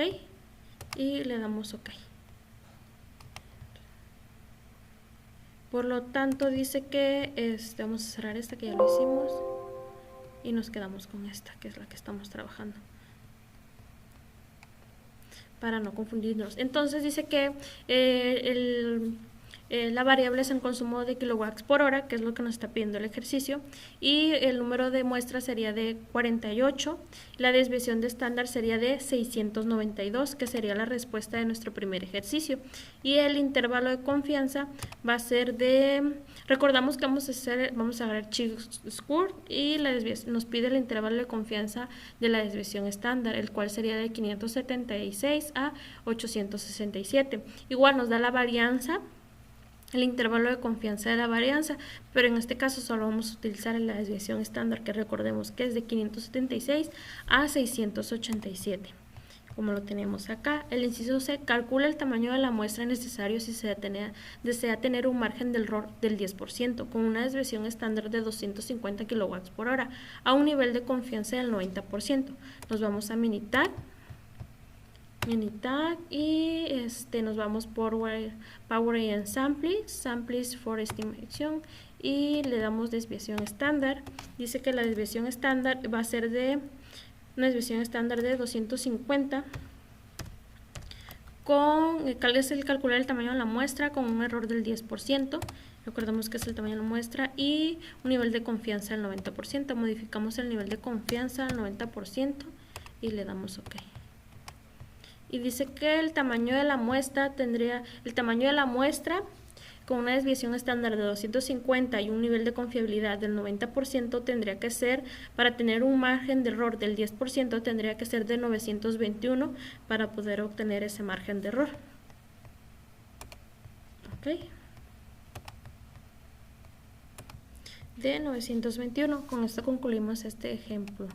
y le damos OK. Por lo tanto dice que vamos a cerrar esta que ya lo hicimos y nos quedamos con esta, que es la que estamos trabajando, para no confundirnos. Entonces dice que la variable es el consumo de kilowatts por hora, que es lo que nos está pidiendo el ejercicio, y el número de muestras sería de 48, la desviación de estándar sería de 692, que sería la respuesta de nuestro primer ejercicio, y el intervalo de confianza va a ser recordamos que vamos a agarrar chi-square y la desviación nos pide el intervalo de confianza de la desviación estándar, el cual sería de 576 a 867. Igual nos da la varianza, el intervalo de confianza de la varianza, pero en este caso solo vamos a utilizar la desviación estándar, que recordemos que es de 576 a 687, como lo tenemos acá. El inciso C, calcula el tamaño de la muestra necesario si se desea tener un margen de error del 10%, con una desviación estándar de 250 kilowatts por hora, a un nivel de confianza del 90%. Nos vamos a Minitab Unitag y nos vamos por Power and Samples for Estimation y le damos desviación estándar. Dice que la desviación estándar va a ser de una desviación estándar de 250 con el calcular el tamaño de la muestra con un error del 10%. Recordemos que es el tamaño de la muestra y un nivel de confianza del 90%. Modificamos el nivel de confianza al 90% y le damos OK. Y dice que el tamaño de la muestra con una desviación estándar de 250 y un nivel de confiabilidad del 90% tendría que ser, para tener un margen de error del 10%, tendría que ser de 921 para poder obtener ese margen de error. Ok. De 921. Con esto concluimos este ejemplo.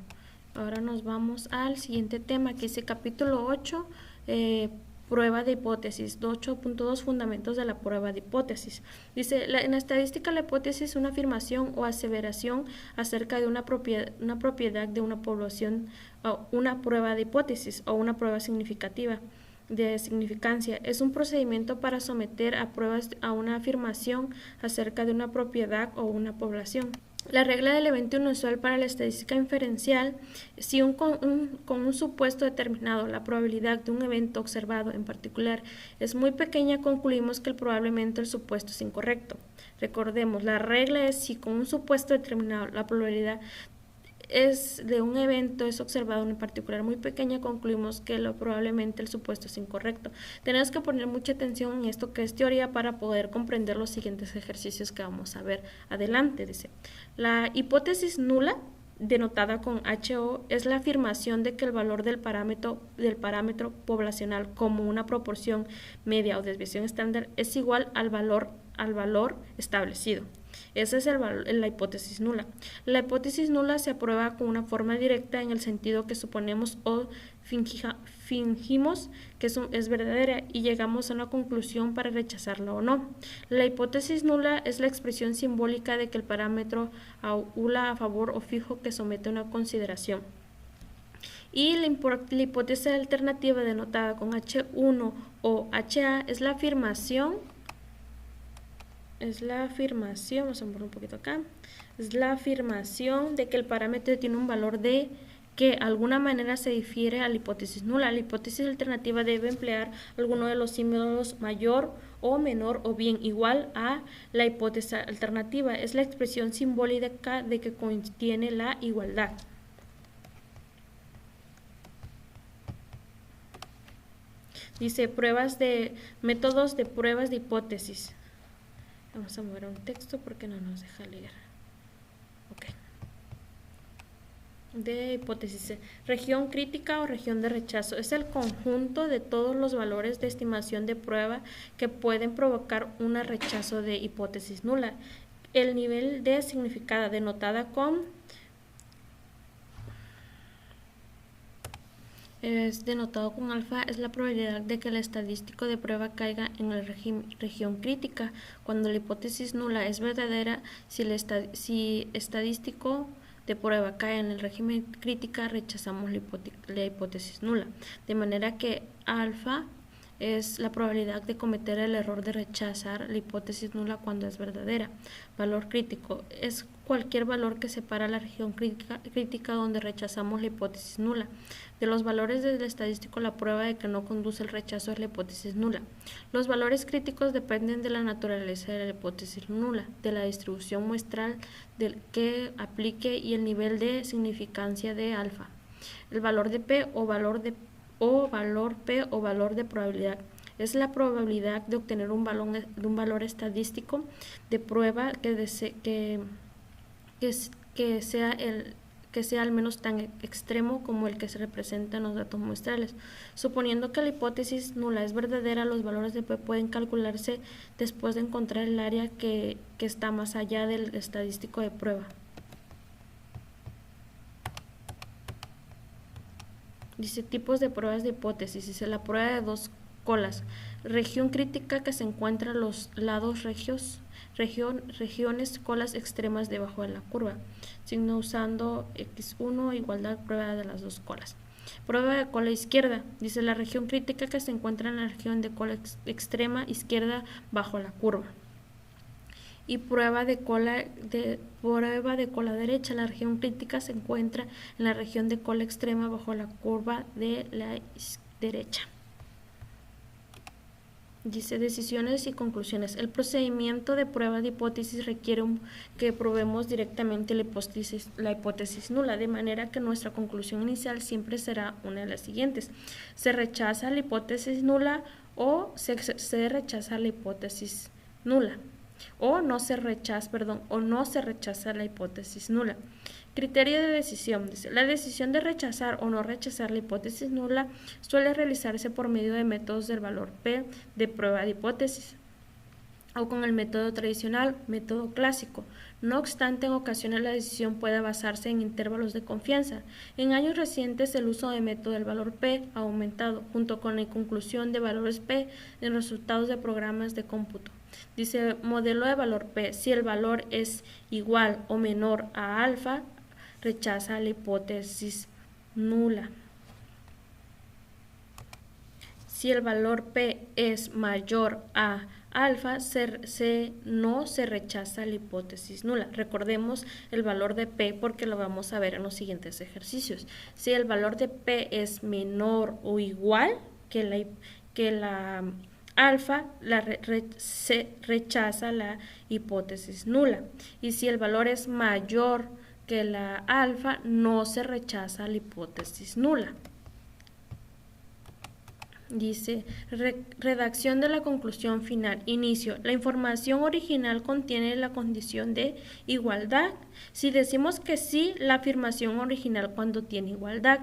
Ahora nos vamos al siguiente tema, que dice capítulo 8, prueba de hipótesis, 8.2 fundamentos de la prueba de hipótesis. Dice, en la estadística la hipótesis es una afirmación o aseveración acerca de una propiedad de una población, o una prueba de hipótesis o una prueba significativa de significancia. Es un procedimiento para someter a pruebas a una afirmación acerca de una propiedad o una población. La regla del evento inusual para la estadística inferencial: si con un supuesto determinado la probabilidad de un evento observado en particular es muy pequeña, concluimos que probablemente el supuesto es incorrecto. Recordemos, la regla es: si con un supuesto determinado la probabilidad de un evento es observado en particular muy pequeña, concluimos que probablemente el supuesto es incorrecto. Tenemos que poner mucha atención en esto que es teoría para poder comprender los siguientes ejercicios que vamos a ver adelante. Dice, la hipótesis nula, denotada con HO, es la afirmación de que el valor del parámetro poblacional como una proporción media o desviación estándar es igual al valor establecido. Esa es la hipótesis nula. La hipótesis nula se aprueba con una forma directa en el sentido que suponemos o fingimos que es verdadera y llegamos a una conclusión para rechazarla o no. La hipótesis nula es la expresión simbólica de que el parámetro aúla a favor o fijo que somete a una consideración. Y la hipótesis alternativa denotada con H1 o HA es la afirmación, vamos a poner un poquito acá, es la afirmación de que el parámetro tiene un valor de que de alguna manera se difiere a la hipótesis nula. La hipótesis alternativa debe emplear alguno de los símbolos mayor o menor o bien igual a la hipótesis alternativa. Es la expresión simbólica de que contiene la igualdad. Dice métodos de pruebas de hipótesis. Vamos a mover un texto porque no nos deja leer. Ok. De hipótesis. Región crítica o región de rechazo. Es el conjunto de todos los valores de estimación de prueba que pueden provocar un rechazo de hipótesis nula. El nivel de significada denotada con alfa es la probabilidad de que el estadístico de prueba caiga en la región crítica. Cuando la hipótesis nula es verdadera, si estadístico de prueba cae en el régimen crítica, rechazamos la hipótesis nula. De manera que alfa es la probabilidad de cometer el error de rechazar la hipótesis nula cuando es verdadera. Valor crítico es cualquier valor que separa la región crítica donde rechazamos la hipótesis nula. De los valores del estadístico, la prueba de que no conduce el rechazo es la hipótesis nula. Los valores críticos dependen de la naturaleza de la hipótesis nula, de la distribución muestral que aplique y el nivel de significancia de alfa. El valor de P o valor P o valor de probabilidad es la probabilidad de obtener un valor estadístico de prueba que sea al menos tan extremo como el que se representa en los datos muestrales. Suponiendo que la hipótesis nula es verdadera, los valores de P pueden calcularse después de encontrar el área que está más allá del estadístico de prueba. Dice tipos de pruebas de hipótesis. Dice la prueba de dos colas. Región crítica, que se encuentra a los lados regiones colas extremas debajo de la curva. Signo usando x1 igualdad prueba de las dos colas. Prueba de cola izquierda. Dice la región crítica que se encuentra en la región de cola extrema izquierda bajo la curva. Y prueba de cola derecha. La región crítica se encuentra en la región de cola extrema bajo la curva de la derecha. Dice decisiones y conclusiones. El procedimiento de prueba de hipótesis requiere que probemos directamente la hipótesis nula, de manera que nuestra conclusión inicial siempre será una de las siguientes. Se rechaza la hipótesis nula o se rechaza la hipótesis nula. O no se rechaza la hipótesis nula. Criterio de decisión. Dice, la decisión de rechazar o no rechazar la hipótesis nula suele realizarse por medio de métodos del valor P de prueba de hipótesis o con el método tradicional, método clásico. No obstante, en ocasiones la decisión puede basarse en intervalos de confianza. En años recientes, el uso del método del valor P ha aumentado, junto con la conclusión de valores P en resultados de programas de cómputo. Dice, modelo de valor P. Si el valor es igual o menor a alfa, rechaza la hipótesis nula. Si el valor P es mayor a alfa, no se rechaza la hipótesis nula. Recordemos el valor de P porque lo vamos a ver en los siguientes ejercicios. Si el valor de P es menor o igual que la alfa, se rechaza la hipótesis nula. Y si el valor es mayor que la alfa, no se rechaza la hipótesis nula. Dice, redacción de la conclusión final. Inicio. La información original contiene la condición de igualdad. Si decimos que sí, la afirmación original cuando tiene igualdad.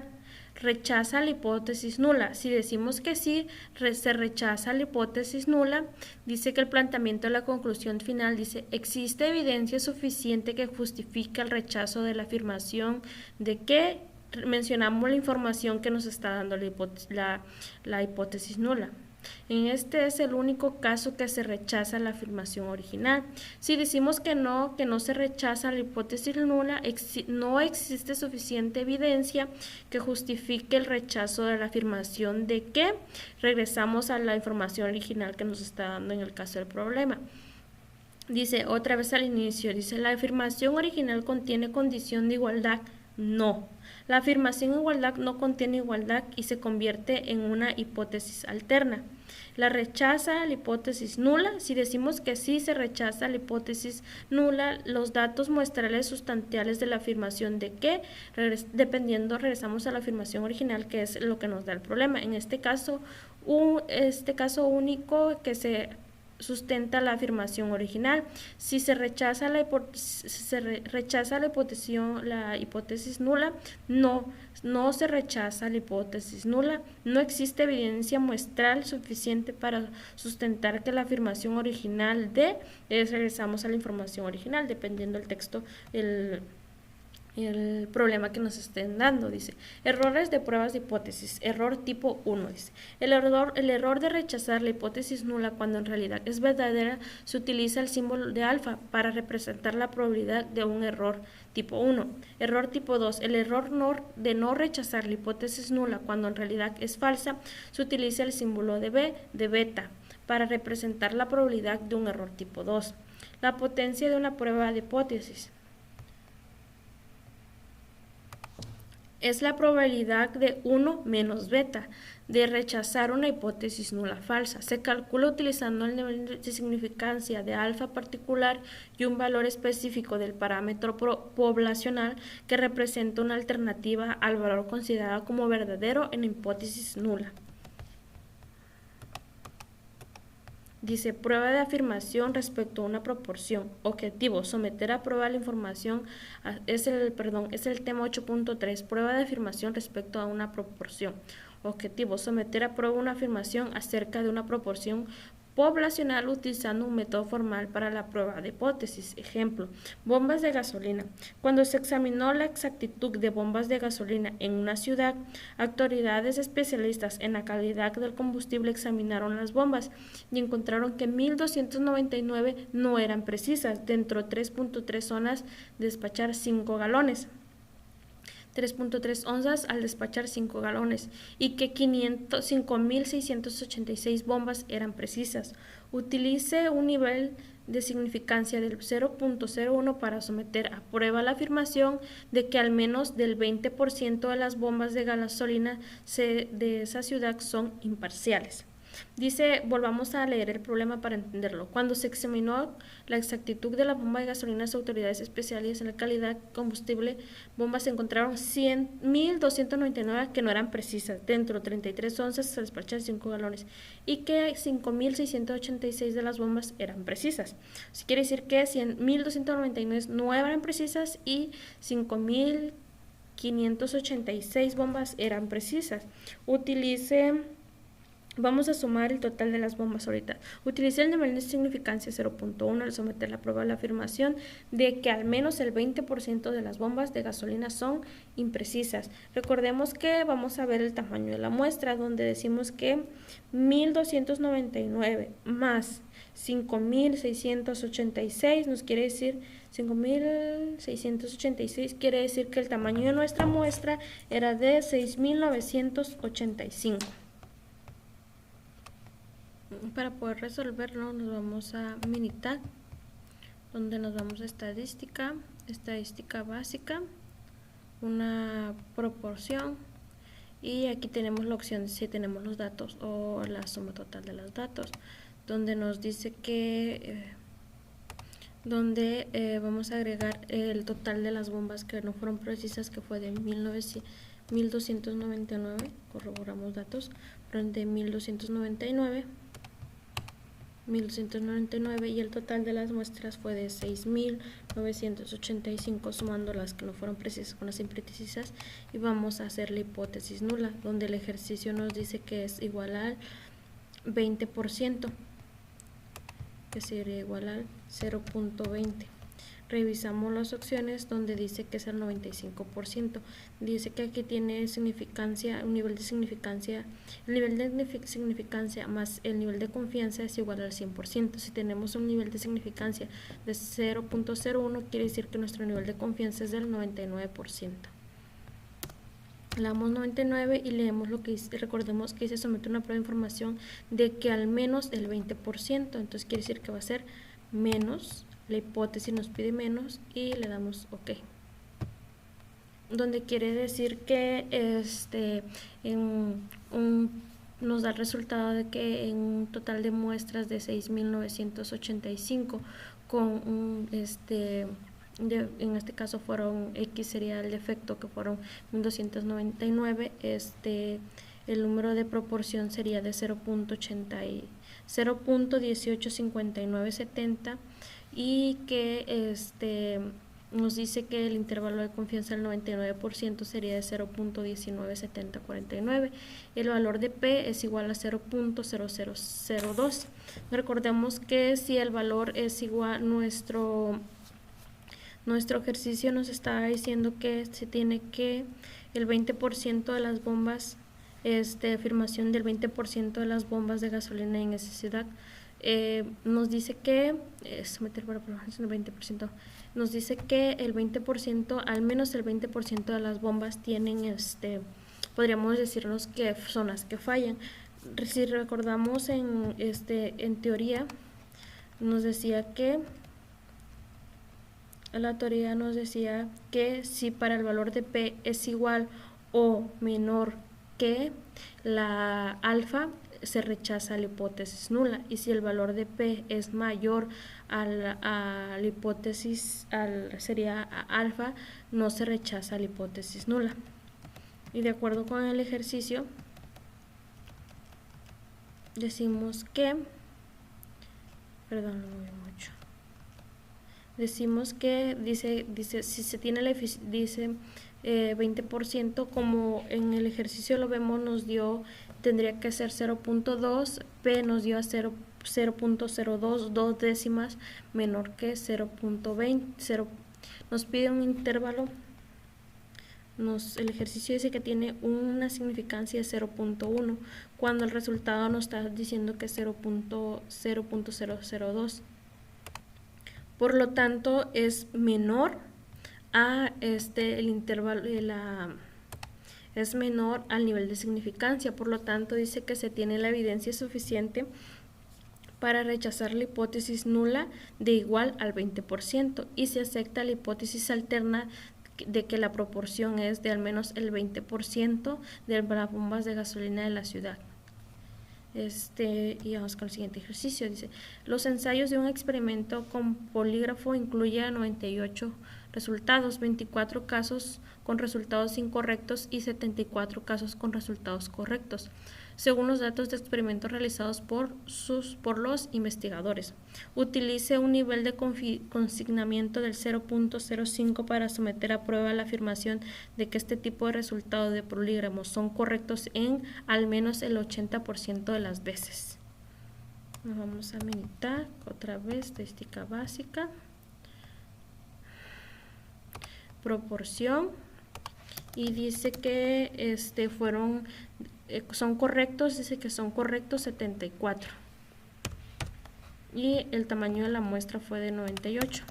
Rechaza la hipótesis nula. Si decimos que sí, se rechaza la hipótesis nula. Dice que el planteamiento de la conclusión final dice, existe evidencia suficiente que justifica el rechazo de la afirmación de que mencionamos la información que nos está dando la hipótesis nula. Este es el único caso que se rechaza la afirmación original. Si decimos que no se rechaza la hipótesis nula, no existe suficiente evidencia que justifique el rechazo de la afirmación de que regresamos a la información original que nos está dando en el caso del problema. Dice, otra vez al inicio, dice, ¿la afirmación original contiene condición de igualdad? No. La afirmación de igualdad no contiene igualdad y se convierte en una hipótesis alterna. La rechaza la hipótesis nula. Si decimos que sí se rechaza la hipótesis nula, los datos muestrales sustanciales de la afirmación de que, regresamos a la afirmación original, que es lo que nos da el problema. En este caso único que se sustenta la afirmación original. Si se rechaza la hipótesis nula, no se rechaza la hipótesis nula. No existe evidencia muestral suficiente para sustentar que la afirmación original regresamos a la información original, dependiendo del texto, el problema que nos estén dando. Dice, errores de pruebas de hipótesis. Error tipo 1. Dice, el error de rechazar la hipótesis nula cuando en realidad es verdadera, se utiliza el símbolo de alfa para representar la probabilidad de un error tipo 1. Error tipo 2. El error de no rechazar la hipótesis nula cuando en realidad es falsa, se utiliza el símbolo de beta para representar la probabilidad de un error tipo 2. La potencia de una prueba de hipótesis es la probabilidad de 1 menos beta de rechazar una hipótesis nula falsa. Se calcula utilizando el nivel de significancia de alfa particular y un valor específico del parámetro poblacional que representa una alternativa al valor considerado como verdadero en hipótesis nula. Dice, prueba de afirmación respecto a una proporción. Objetivo, someter a prueba la información. Es el tema 8.3, prueba de afirmación respecto a una proporción. Objetivo, someter a prueba una afirmación acerca de una proporción poblacional utilizando un método formal para la prueba de hipótesis. Ejemplo, bombas de gasolina. Cuando se examinó la exactitud de bombas de gasolina en una ciudad, autoridades especialistas en la calidad del combustible examinaron las bombas y encontraron que 1.299 no eran precisas, dentro de 3.3 zonas despachar 5 galones. 3.3 onzas al despachar 5 galones y que 5.686 bombas eran precisas. Utilice un nivel de significancia del 0.01 para someter a prueba la afirmación de que al menos del 20% de las bombas de gasolina de esa ciudad son imparciales. Dice, volvamos a leer el problema para entenderlo. Cuando se examinó la exactitud de la bomba de gasolina, las autoridades especiales en la calidad de combustible bombas encontraron 1.299 que no eran precisas, dentro 33 onzas se despachan 5 galones y que 5.686 de las bombas eran precisas. Eso quiere decir que 1.299 no eran precisas y 5.586 bombas eran precisas. Vamos a sumar el total de las bombas ahorita. Utilicé el nivel de significancia 0.1 al someter la prueba a la afirmación de que al menos el 20% de las bombas de gasolina son imprecisas. Recordemos que vamos a ver el tamaño de la muestra, donde decimos que 1.299 más 5.686 nos quiere decir 5.686 quiere decir que el tamaño de nuestra muestra era de 6.985. Para poder resolverlo nos vamos a Minitab, donde nos vamos a estadística básica, una proporción, y aquí tenemos la opción de si tenemos los datos o la suma total de los datos, donde nos dice que vamos a agregar el total de las bombas que no fueron precisas, que fue de 1.299, corroboramos datos, fueron de 1.299 y el total de las muestras fue de 6.985, sumando las que no fueron precisas con las imprecisas, y vamos a hacer la hipótesis nula, donde el ejercicio nos dice que es igual al 20%, que sería igual al 0.20. Revisamos las opciones donde dice que es el 95%. Dice que aquí tiene significancia, un nivel de significancia, el nivel de significancia más el nivel de confianza es igual al 100%. Si tenemos un nivel de significancia de 0.01, quiere decir que nuestro nivel de confianza es del 99%. Le damos 99 y leemos lo que dice. Recordemos que se somete una prueba de información de que al menos el 20%, entonces quiere decir que va a ser menos. La hipótesis nos pide menos y le damos OK, donde quiere decir que nos da el resultado de que en un total de muestras de 6.985 con en este caso fueron X, sería el defecto, que fueron 1.299, el número de proporción sería de 0.185970, y que nos dice que el intervalo de confianza del 99% sería de 0.197049. El valor de P es igual a 0.0002. Recordemos que si el valor es igual, nuestro ejercicio nos está diciendo que se tiene que el 20% de las bombas, afirmación del 20% de las bombas de gasolina en esa ciudad, nos dice que someter para aprobación del 20%, nos dice que el 20%, al menos el 20% de las bombas tienen podríamos decirnos que son las que fallan. Si recordamos en teoría nos decía que la teoría nos decía que si para el valor de P es igual o menor que la alfa, se rechaza la hipótesis nula, y si el valor de P es mayor a la hipótesis, sería alfa, no se rechaza la hipótesis nula. Y de acuerdo con el ejercicio decimos que, perdón, lo moví mucho, decimos que dice si se tiene dice 20%, como en el ejercicio lo vemos, nos dio, tendría que ser 0.2, P nos dio a 0.02, 2 décimas menor que 0.20, nos pide un intervalo, el ejercicio dice que tiene una significancia de 0.1, cuando el resultado nos está diciendo que es 0.002. Por lo tanto, es menor el intervalo es menor al nivel de significancia. Por lo tanto, dice que se tiene la evidencia suficiente para rechazar la hipótesis nula de igual al 20% y se acepta la hipótesis alterna de que la proporción es de al menos el 20% de las bombas de gasolina de la ciudad. Y vamos con el siguiente ejercicio. Dice, los ensayos de un experimento con polígrafo incluyen 98 resultados, 24 casos con resultados incorrectos y 74 casos con resultados correctos, según los datos de experimentos realizados por los investigadores. Utilice un nivel de consignamiento del 0.05 para someter a prueba la afirmación de que este tipo de resultados de polígrafo son correctos en al menos el 80% de las veces. Nos vamos a meditar otra vez, estadística básica, proporción, y dice que son correctos, dice que son correctos 74 y el tamaño de la muestra fue de 98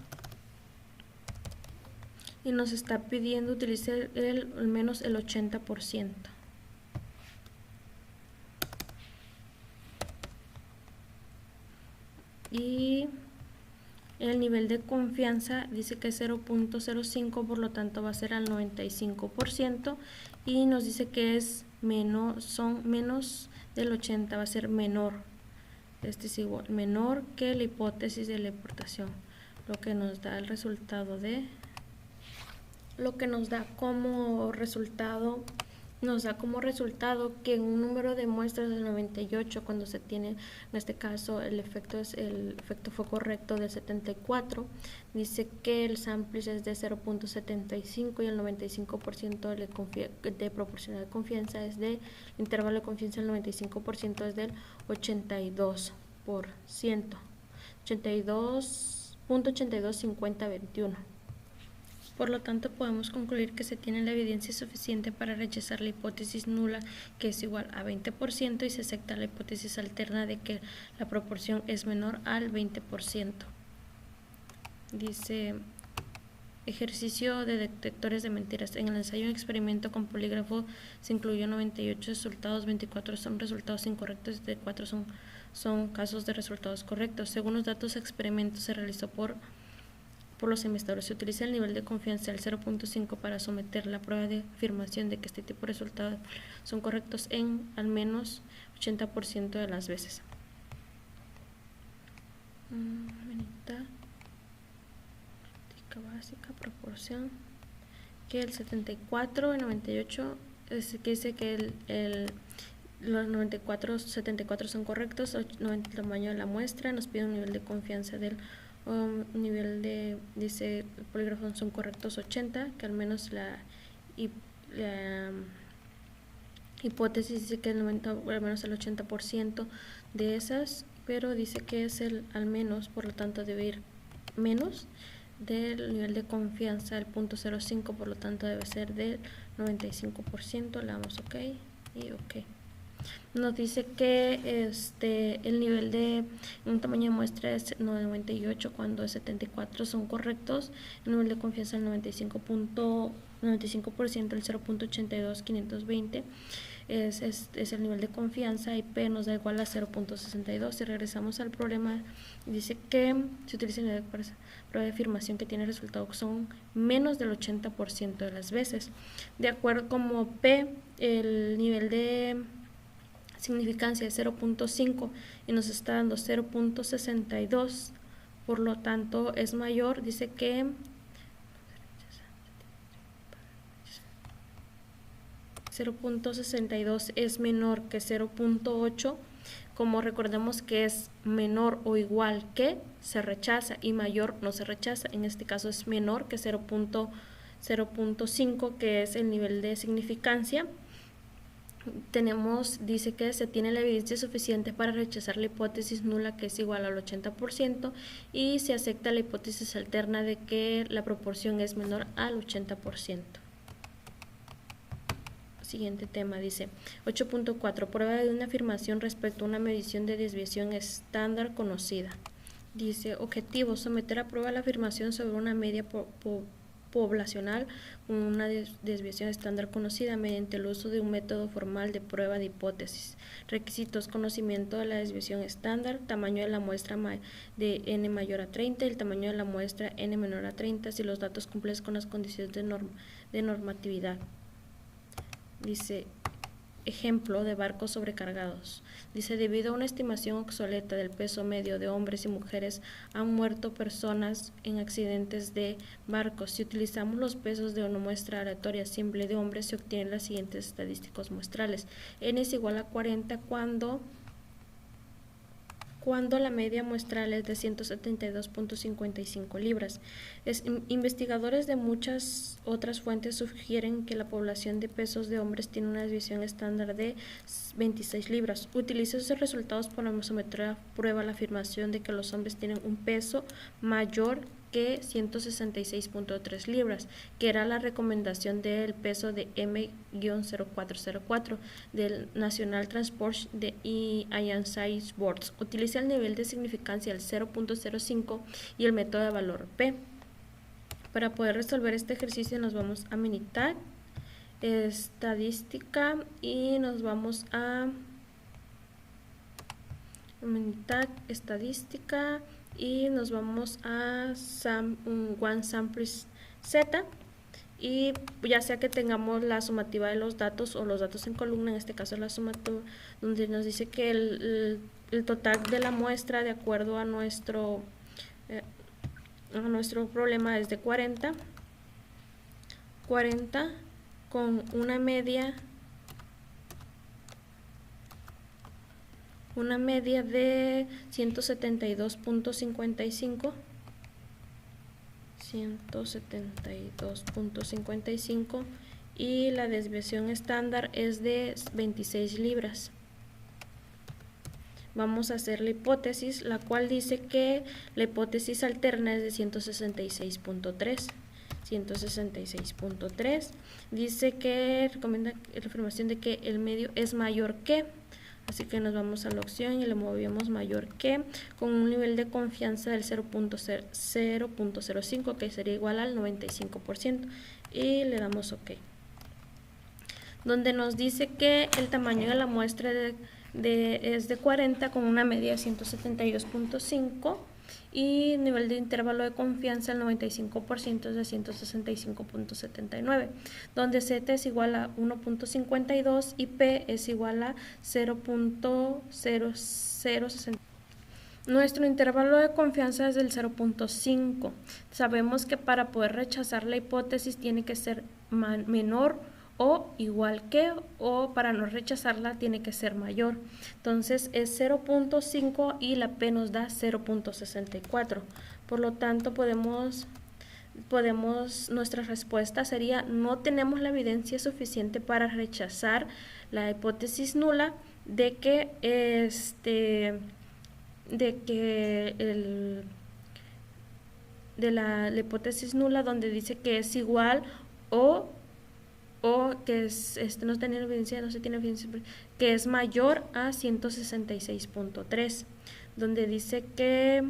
y nos está pidiendo utilizar al menos el 80%. Y el nivel de confianza dice que es 0.05, por lo tanto va a ser al 95%, y nos dice que son menos del 80, va a ser menor. Este es igual, menor que la hipótesis de la importación, lo que nos da el resultado nos da como resultado que en un número de muestras de 98, cuando se tiene, en este caso el efecto fue correcto de 74, dice que el sample es de 0.75 y el 95% de proporcional de confianza es de intervalo de confianza, el 95% es del 82%, 82.825021. Por lo tanto, podemos concluir que se tiene la evidencia suficiente para rechazar la hipótesis nula, que es igual a 20%, y se acepta la hipótesis alterna de que la proporción es menor al 20%. Dice, ejercicio de detectores de mentiras. En el ensayo de experimento con polígrafo se incluyó 98 resultados, 24 son resultados incorrectos y 4 son casos de resultados correctos. Según los datos de experimento se realizó por los investigadores, se utiliza el nivel de confianza del 0.5 para someter la prueba de afirmación de que este tipo de resultados son correctos en al menos 80% de las veces. Básica, proporción, que el 74 y 98 que dice que los 74 son correctos, el tamaño de la muestra, nos pide un nivel de confianza del dice el polígrafo son correctos 80, que al menos la hipótesis dice que al menos el 80% de esas, pero dice que es el al menos, por lo tanto debe ir menos del nivel de confianza del 0.05, por lo tanto debe ser del 95%, le damos ok y ok. Nos dice que el nivel de un tamaño de muestra es 98 cuando 74 son correctos, el nivel de confianza el 95%, el 0.82520 es el nivel de confianza, y P nos da igual a 0.62. Si regresamos al problema, dice que se utiliza la prueba de afirmación que tiene resultados son menos del 80% de las veces. De acuerdo como P, el nivel de significancia es 0.5 y nos está dando 0.62, por lo tanto es mayor, dice que 0.62 es menor que 0.8, como recordemos que es menor o igual que se rechaza y mayor no se rechaza, en este caso es menor que 0.5, que es el nivel de significancia. Dice que se tiene la evidencia suficiente para rechazar la hipótesis nula, que es igual al 80%, y se acepta la hipótesis alterna de que la proporción es menor al 80%. Siguiente tema, dice 8.4, prueba de una afirmación respecto a una medición de desviación estándar conocida. Dice, objetivo, someter a prueba la afirmación sobre una media poblacional con una desviación estándar conocida mediante el uso de un método formal de prueba de hipótesis. Requisitos: conocimiento de la desviación estándar, tamaño de la muestra de n mayor a 30 y el tamaño de la muestra n menor a 30 si los datos cumplen con las condiciones de normatividad. Dice, ejemplo de barcos sobrecargados. Dice, debido a una estimación obsoleta del peso medio de hombres y mujeres, han muerto personas en accidentes de barcos. Si utilizamos los pesos de una muestra aleatoria simple de hombres, se obtienen las siguientes estadísticas muestrales. N es igual a 40 cuando la media muestral es de 172.55 libras. Investigadores de muchas otras fuentes sugieren que la población de pesos de hombres tiene una desviación estándar de 26 libras. Utiliza esos resultados para someter a prueba la afirmación de que los hombres tienen un peso mayor que 166.3 libras, que era la recomendación del peso de M-0404 del National Transport and Science Board. Utiliza el nivel de significancia del 0.05 y el método de valor P. Para poder resolver este ejercicio nos vamos a Minitab, estadística, y nos vamos a Minitab, estadística, y nos vamos a One Sample Z, y ya sea que tengamos la sumativa de los datos o los datos en columna, en este caso la sumativa, donde nos dice que el total de la muestra de acuerdo a nuestro problema es de 40 con una media de 172.55 y la desviación estándar es de 26 libras. Vamos a hacer la hipótesis, la cual dice que la hipótesis alterna es de 166.3. Dice que recomienda la afirmación de que el medio es mayor que, así que nos vamos a la opción y le movemos mayor que con un nivel de confianza del 0.05, que sería igual al 95%, y le damos OK. Donde nos dice que el tamaño de la muestra es de 40 con una media de 172.5 y nivel de intervalo de confianza el 95% es de 165.79, donde Z es igual a 1.52 y P es igual a 0.0060. Nuestro intervalo de confianza es del 0.5. Sabemos que para poder rechazar la hipótesis tiene que ser menor o igual que, o para no rechazarla tiene que ser mayor. Entonces es 0.5 y la P nos da 0.64. Por lo tanto nuestra respuesta sería: no tenemos la evidencia suficiente para rechazar la hipótesis nula de que la hipótesis nula donde dice que es igual o que es, no se tiene evidencia, que es mayor a 166.3, donde dice que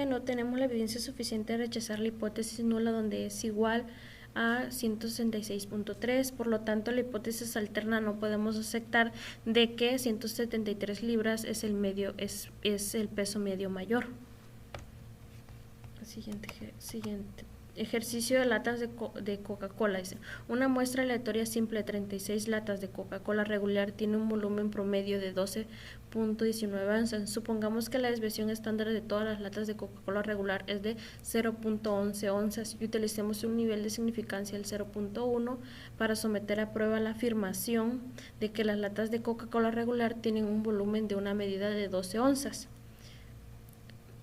no tenemos la evidencia suficiente de rechazar la hipótesis nula donde es igual a 166.3, por lo tanto la hipótesis alterna no podemos aceptar de que 173 libras es el peso medio mayor. Siguiente ejercicio de latas de Coca-Cola. Dice, una muestra aleatoria simple de 36 latas de Coca-Cola regular tiene un volumen promedio de 12.19 onzas. Supongamos que la desviación estándar de todas las latas de Coca-Cola regular es de 0.11 onzas y utilicemos un nivel de significancia del 0.1 para someter a prueba la afirmación de que las latas de Coca-Cola regular tienen un volumen de una medida de 12 onzas.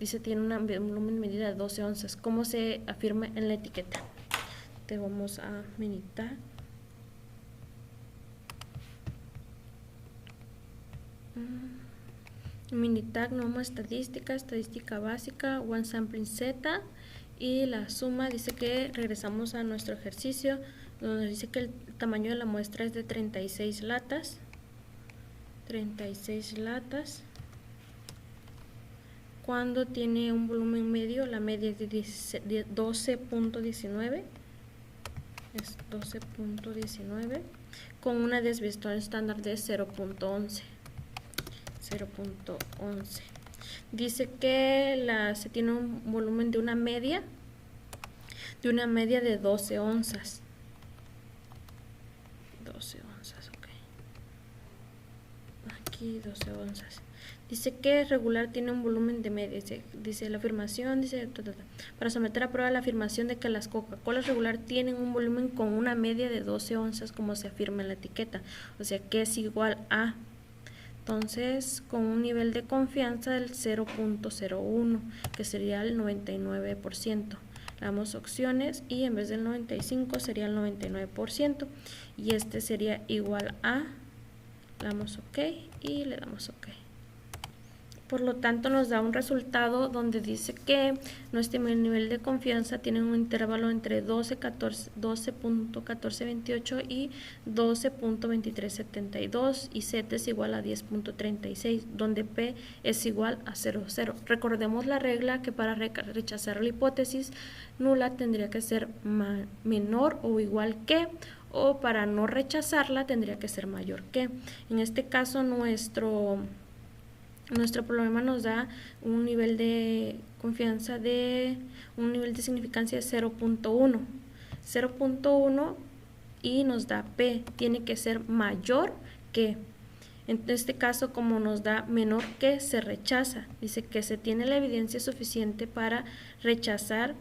Dice, tiene un volumen medida de 12 onzas. ¿Cómo se afirma en la etiqueta? Te vamos a Minitab. Minitab, norma estadística básica, One Sampling Z, y la suma dice que regresamos a nuestro ejercicio, donde dice que el tamaño de la muestra es de 36 latas. cuando tiene un volumen medio, la media es de 12.19, es 12.19, con una desviación estándar de 0.11. Dice que se tiene un volumen de una media de 12 onzas. 12 onzas, ok. Aquí 12 onzas. Dice que regular tiene un volumen de media. Dice la afirmación, para someter a prueba la afirmación de que las Coca-Cola regular tienen un volumen con una media de 12 onzas, como se afirma en la etiqueta. O sea que es igual a, entonces, con un nivel de confianza del 0.01, que sería el 99%. Le damos opciones y en vez del 95 sería el 99%. Y este sería igual a, le damos OK y le damos OK. Por lo tanto, nos da un resultado donde dice que nuestro nivel de confianza tiene un intervalo entre 12.1428 y 12.2372 y Z es igual a 10.36, donde P es igual a 0,0. Recordemos la regla que para rechazar la hipótesis nula tendría que ser menor o igual que, o para no rechazarla tendría que ser mayor que. En este caso, nuestro problema nos da un nivel de confianza un nivel de significancia de 0.1 y nos da P, tiene que ser mayor que. En este caso, como nos da menor que, se rechaza. Dice que se tiene la evidencia suficiente para rechazar.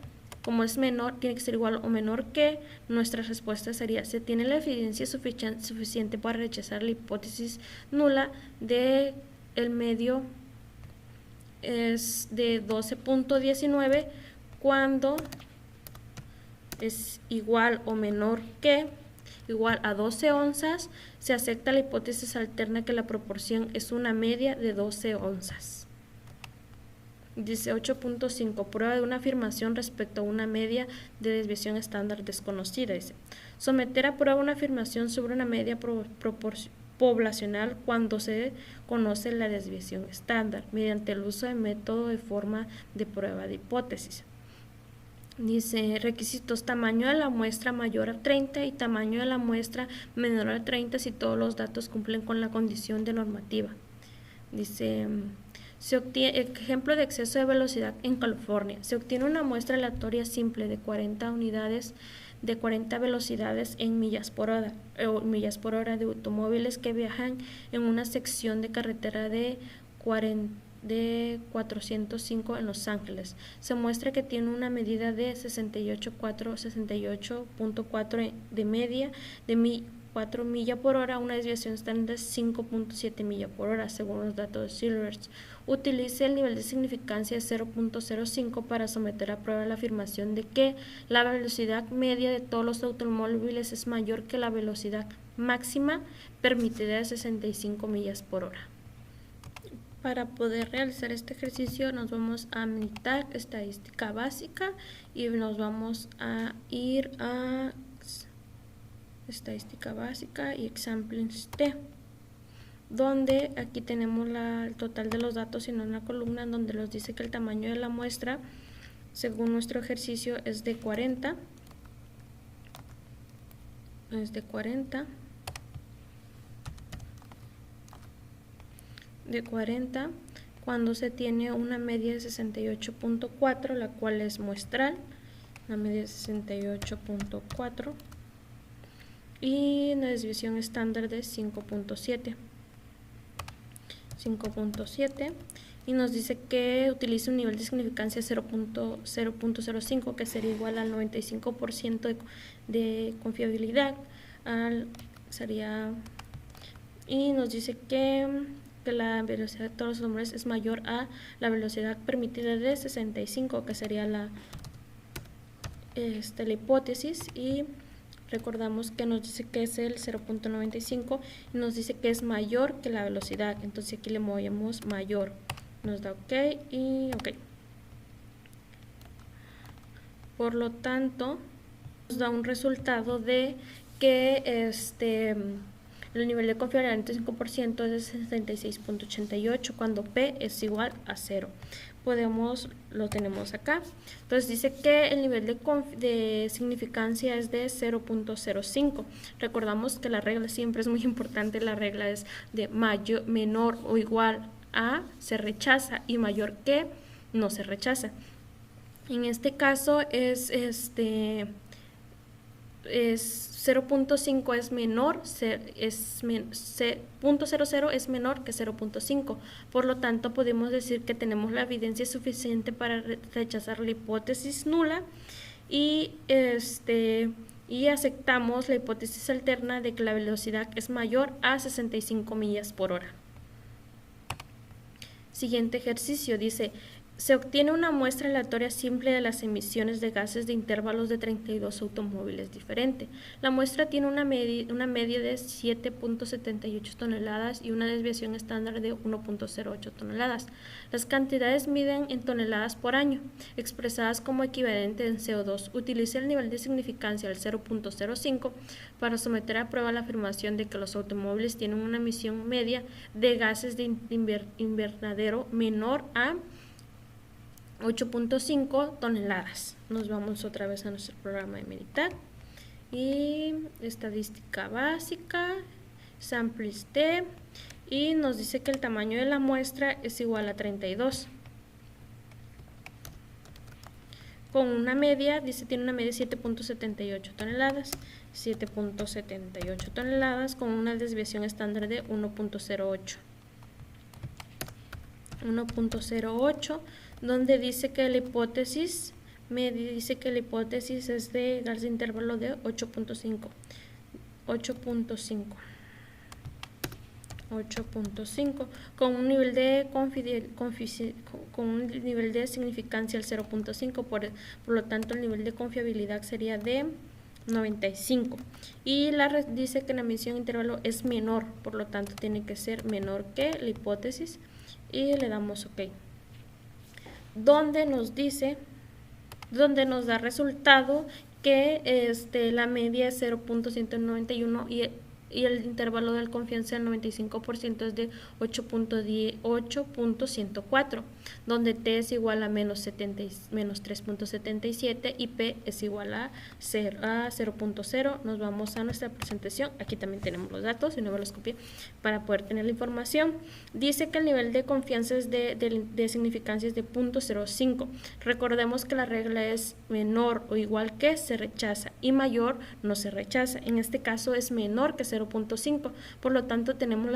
Como es menor, tiene que ser igual o menor que, nuestra respuesta sería: se tiene la evidencia suficiente para rechazar la hipótesis nula de el medio es de 12.19 cuando es igual o menor que, igual a 12 onzas, se acepta la hipótesis alterna que la proporción es una media de 12 onzas. Dice 8.5, prueba de una afirmación respecto a una media de desviación estándar desconocida. Dice, someter a prueba una afirmación sobre una media poblacional cuando se conoce la desviación estándar mediante el uso de método de forma de prueba de hipótesis. Dice, requisitos: tamaño de la muestra mayor a 30 y tamaño de la muestra menor a 30 si todos los datos cumplen con la condición de normativa. Dice, ejemplo de exceso de velocidad en California. Se obtiene una muestra aleatoria simple de 40 unidades de 40 velocidades en millas por hora de automóviles que viajan en una sección de carretera de 405 en Los Ángeles. Se muestra que tiene una medida de 68.4 de media de 4 millas por hora, una desviación estándar de 5.7 millas por hora, según los datos de Silvers. Utilice el nivel de significancia de 0.05 para someter a prueba la afirmación de que la velocidad media de todos los automóviles es mayor que la velocidad máxima permitida de 65 millas por hora. Para poder realizar este ejercicio nos vamos a militar estadística básica y nos vamos a ir a estadística básica y examples T, donde aquí tenemos el total de los datos en una columna en donde nos dice que el tamaño de la muestra según nuestro ejercicio es de 40, cuando se tiene una media de 68.4, la cual es muestral, la media de 68.4 y una desviación estándar de 5.7 y nos dice que utiliza un nivel de significancia 0.05 que sería igual al 95% de confiabilidad, y nos dice que la velocidad de todos los números es mayor a la velocidad permitida de 65, que sería la hipótesis, y recordamos que nos dice que es el 0.95 y nos dice que es mayor que la velocidad, entonces aquí le movemos mayor, nos da OK y OK. Por lo tanto, nos da un resultado de que el nivel de confiabilidad del 5% es de 66.88 cuando P es igual a 0. lo tenemos acá. Entonces dice que el nivel de significancia es de 0.05. Recordamos que la regla siempre es muy importante, la regla es de menor o igual a se rechaza y mayor que no se rechaza. En este caso es 0.5 es menor, 0.00 es menor que 0.5. Por lo tanto, podemos decir que tenemos la evidencia suficiente para rechazar la hipótesis nula y aceptamos la hipótesis alterna de que la velocidad es mayor a 65 millas por hora. Siguiente ejercicio dice: se obtiene una muestra aleatoria simple de las emisiones de gases de intervalos de 32 automóviles diferentes. La muestra tiene una media de 7.78 toneladas y una desviación estándar de 1.08 toneladas. Las cantidades miden en toneladas por año, expresadas como equivalente en CO2. Utilice el nivel de significancia del 0.05 para someter a prueba la afirmación de que los automóviles tienen una emisión media de gases de invernadero menor a 8.5 toneladas. Nos vamos otra vez a nuestro programa de meditar y estadística básica, samples T, y nos dice que el tamaño de la muestra es igual a 32. Con una media, dice tiene una media de 7.78 toneladas, 7.78 toneladas con una desviación estándar de 1.08. 1.08, donde dice que la hipótesis es de gas de intervalo de 8.5 con un nivel de significancia al 0.5, por lo tanto el nivel de confiabilidad sería de 95, y dice que la emisión intervalo es menor, por lo tanto tiene que ser menor que la hipótesis, y le damos OK. Donde nos da resultado que la media es 0.191 y el intervalo de confianza del 95% es de 8.104, donde T es igual a menos 3.77 y P es igual a 0.0. Nos vamos a nuestra presentación. Aquí también tenemos los datos, y no me los copié para poder tener la información. Dice que el nivel de confianza es de significancia es de 0.05. Recordemos que la regla es menor o igual que se rechaza y mayor no se rechaza. En este caso es menor que 0.5, por lo tanto tenemos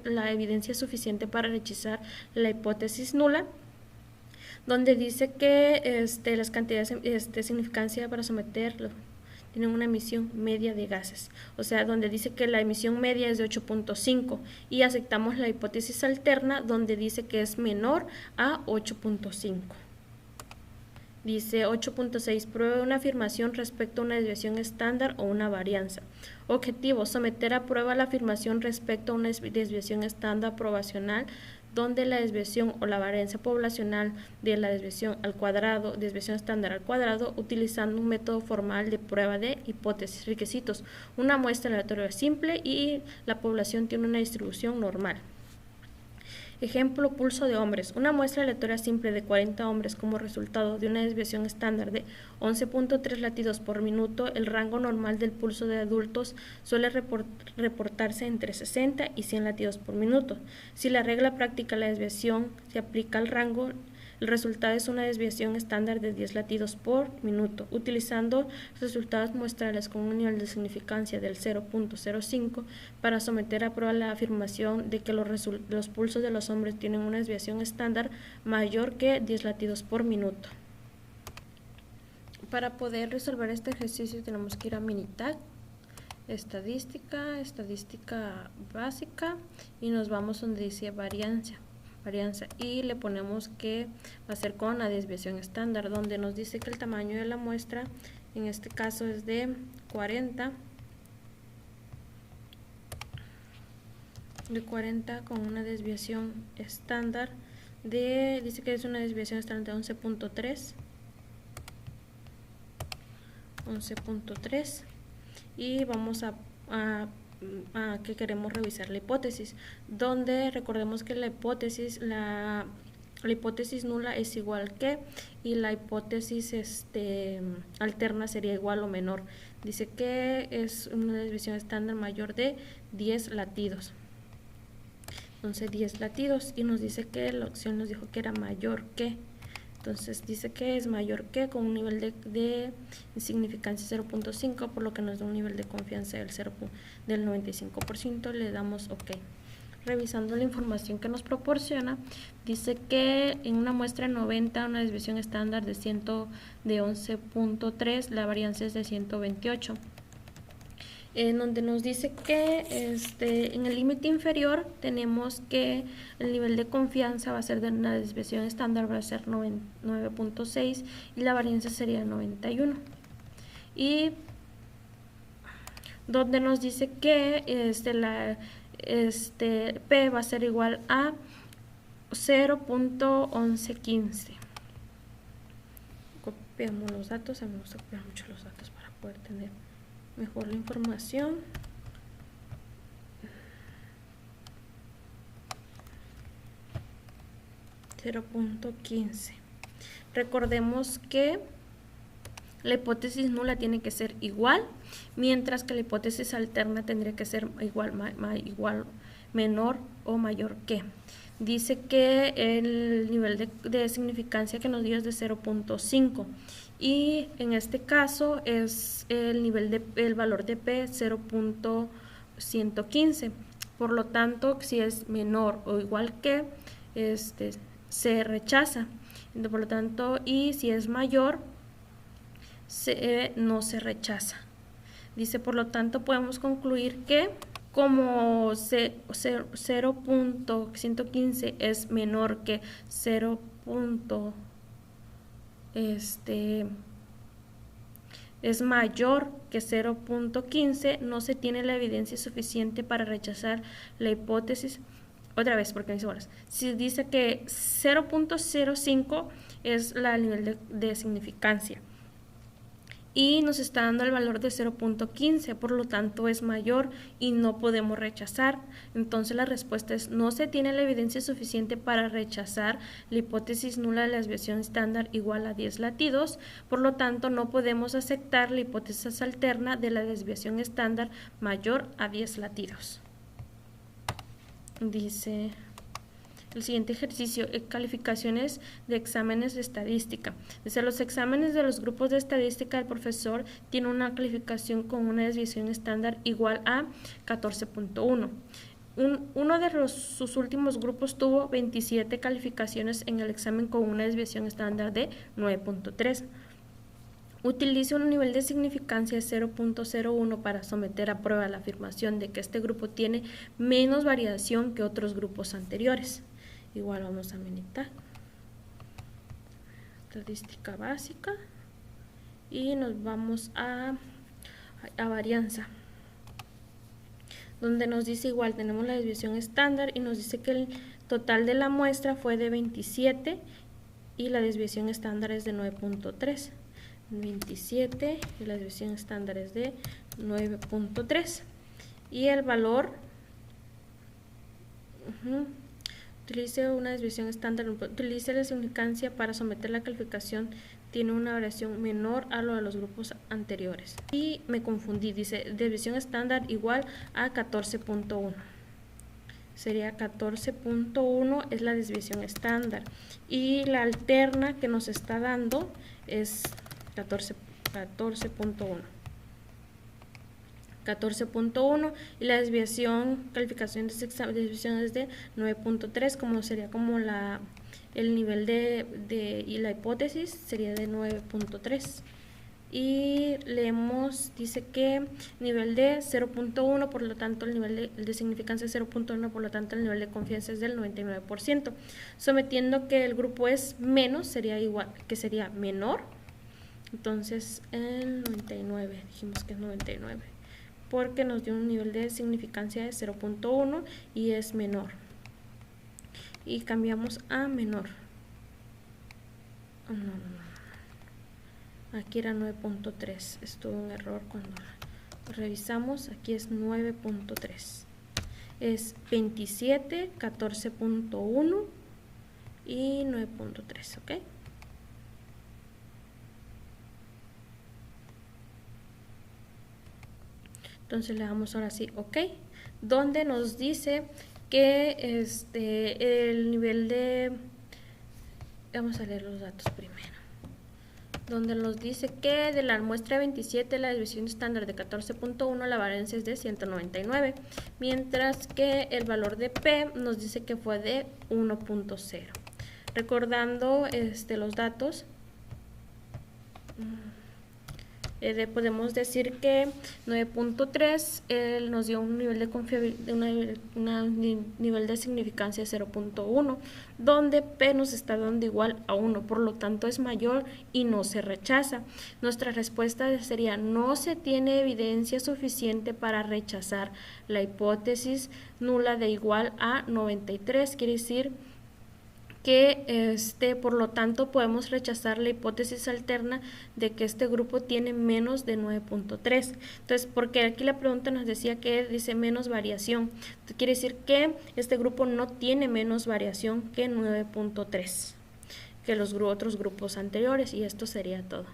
la evidencia suficiente para rechazar la hipótesis nula, donde dice que las cantidades de significancia para someterlo tienen una emisión media de gases, o sea, donde dice que la emisión media es de 8.5 y aceptamos la hipótesis alterna donde dice que es menor a 8.5. Dice 8.6, pruebe una afirmación respecto a una desviación estándar o una varianza. Objetivo, someter a prueba la afirmación respecto a una desviación estándar probacional, donde la desviación o la varianza poblacional de la desviación estándar al cuadrado, utilizando un método formal de prueba de hipótesis. Requisitos, una muestra aleatoria simple y la población tiene una distribución normal. Ejemplo, pulso de hombres. Una muestra aleatoria simple de 40 hombres como resultado de una desviación estándar de 11.3 latidos por minuto. El rango normal del pulso de adultos suele reportarse entre 60 y 100 latidos por minuto. Si la regla práctica la desviación se aplica al rango, el resultado es una desviación estándar de 10 latidos por minuto. Utilizando resultados muestrales con un nivel de significancia del 0.05 para someter a prueba la afirmación de que los pulsos de los hombres tienen una desviación estándar mayor que 10 latidos por minuto. Para poder resolver este ejercicio tenemos que ir a Minitab, estadística básica, y nos vamos donde dice varianza, y le ponemos que va a ser con la desviación estándar, donde nos dice que el tamaño de la muestra en este caso es de 40 con una desviación estándar dice que es una desviación estándar de 11.3, y vamos a que queremos revisar la hipótesis, donde recordemos que la hipótesis la hipótesis nula es igual que, y la hipótesis alterna sería igual o menor. Dice que es una desviación estándar mayor de 10 latidos. Entonces 10 latidos, y nos dice que la opción nos dijo que era mayor que. Entonces dice que es mayor que, con un nivel de insignificancia 0.5, por lo que nos da un nivel de confianza del 95%. Le damos OK. Revisando la información que nos proporciona, dice que en una muestra de 90, una desviación estándar de 11.3, la varianza es de 128. En donde nos dice que en el límite inferior tenemos que el nivel de confianza va a ser de una desviación estándar, va a ser 9.6 y la varianza sería 91. Y donde nos dice que P va a ser igual a 0.1115. Copiamos los datos, a mí me gusta copiar mucho los datos para poder tener mejor la información. .15. Recordemos que la hipótesis nula tiene que ser igual, mientras que la hipótesis alterna tendría que ser igual, menor o mayor que. Dice que el nivel de significancia que nos dio es de 0.5 y en este caso es el valor de P 0.115. Por lo tanto, si es menor o igual que, se rechaza. Por lo tanto, y si es mayor, no se rechaza. Dice, por lo tanto, podemos concluir que como 0.115 es menor que 0. Es mayor que 0.15, no se tiene la evidencia suficiente para rechazar la hipótesis. Otra vez, porque me dice horas. Si dice que 0.05 es el nivel de significancia y nos está dando el valor de 0.15, por lo tanto es mayor y no podemos rechazar. Entonces la respuesta es: no se tiene la evidencia suficiente para rechazar la hipótesis nula de la desviación estándar igual a 10 latidos, por lo tanto no podemos aceptar la hipótesis alterna de la desviación estándar mayor a 10 latidos. Dice el siguiente ejercicio: calificaciones de exámenes de estadística. Desde los exámenes de los grupos de estadística, el profesor tiene una calificación con una desviación estándar igual a 14.1. Uno de sus últimos grupos tuvo 27 calificaciones en el examen con una desviación estándar de 9.3. Utilice un nivel de significancia de 0.01 para someter a prueba la afirmación de que este grupo tiene menos variación que otros grupos anteriores. Igual vamos a meditar. Estadística básica. Y nos vamos a varianza. Donde nos dice igual, tenemos la desviación estándar y nos dice que el total de la muestra fue de 27 y la desviación estándar es de 9.3. 27 y la desviación estándar es de 9.3 y el valor, utilice una desviación estándar, utilice la significancia para someter la calificación, tiene una variación menor a lo de los grupos anteriores. Y me confundí, dice desviación estándar igual a 14.1. Sería 14.1 es la desviación estándar y la alterna que nos está dando es 14.1 y la desviación, calificación de desviación es de 9.3, como sería como el nivel y la hipótesis sería de 9.3. Y leemos, dice que nivel de 0.1, por lo tanto el nivel de significancia es 0.1, por lo tanto el nivel de confianza es del 99%. Sometiendo que el grupo es menos, sería igual, que sería menor. Entonces el 99, dijimos que es 99, porque nos dio un nivel de significancia de 0.1 y es menor. Y cambiamos a menor. Aquí era 9.3, estuvo un error cuando revisamos, aquí es 9.3. Es 27, 14.1, y 9.3, ¿ok? Entonces le damos ahora sí OK, donde nos dice que el nivel de, vamos a leer los datos primero, donde nos dice que de la muestra 27 la desviación estándar de 14.1 la varianza es de 199, mientras que el valor de P nos dice que fue de 1.0. Recordando los datos, podemos decir que 9.3 nos dio un nivel de confiabilidad, nivel de significancia de 0.1, donde P nos está dando igual a 1, por lo tanto es mayor y no se rechaza. Nuestra respuesta sería: no se tiene evidencia suficiente para rechazar la hipótesis nula de igual a 93, quiere decir que por lo tanto podemos rechazar la hipótesis alterna de que este grupo tiene menos de 9.3. Entonces, porque aquí la pregunta nos decía que dice menos variación, entonces, quiere decir que este grupo no tiene menos variación que 9.3 que los otros grupos anteriores, y esto sería todo.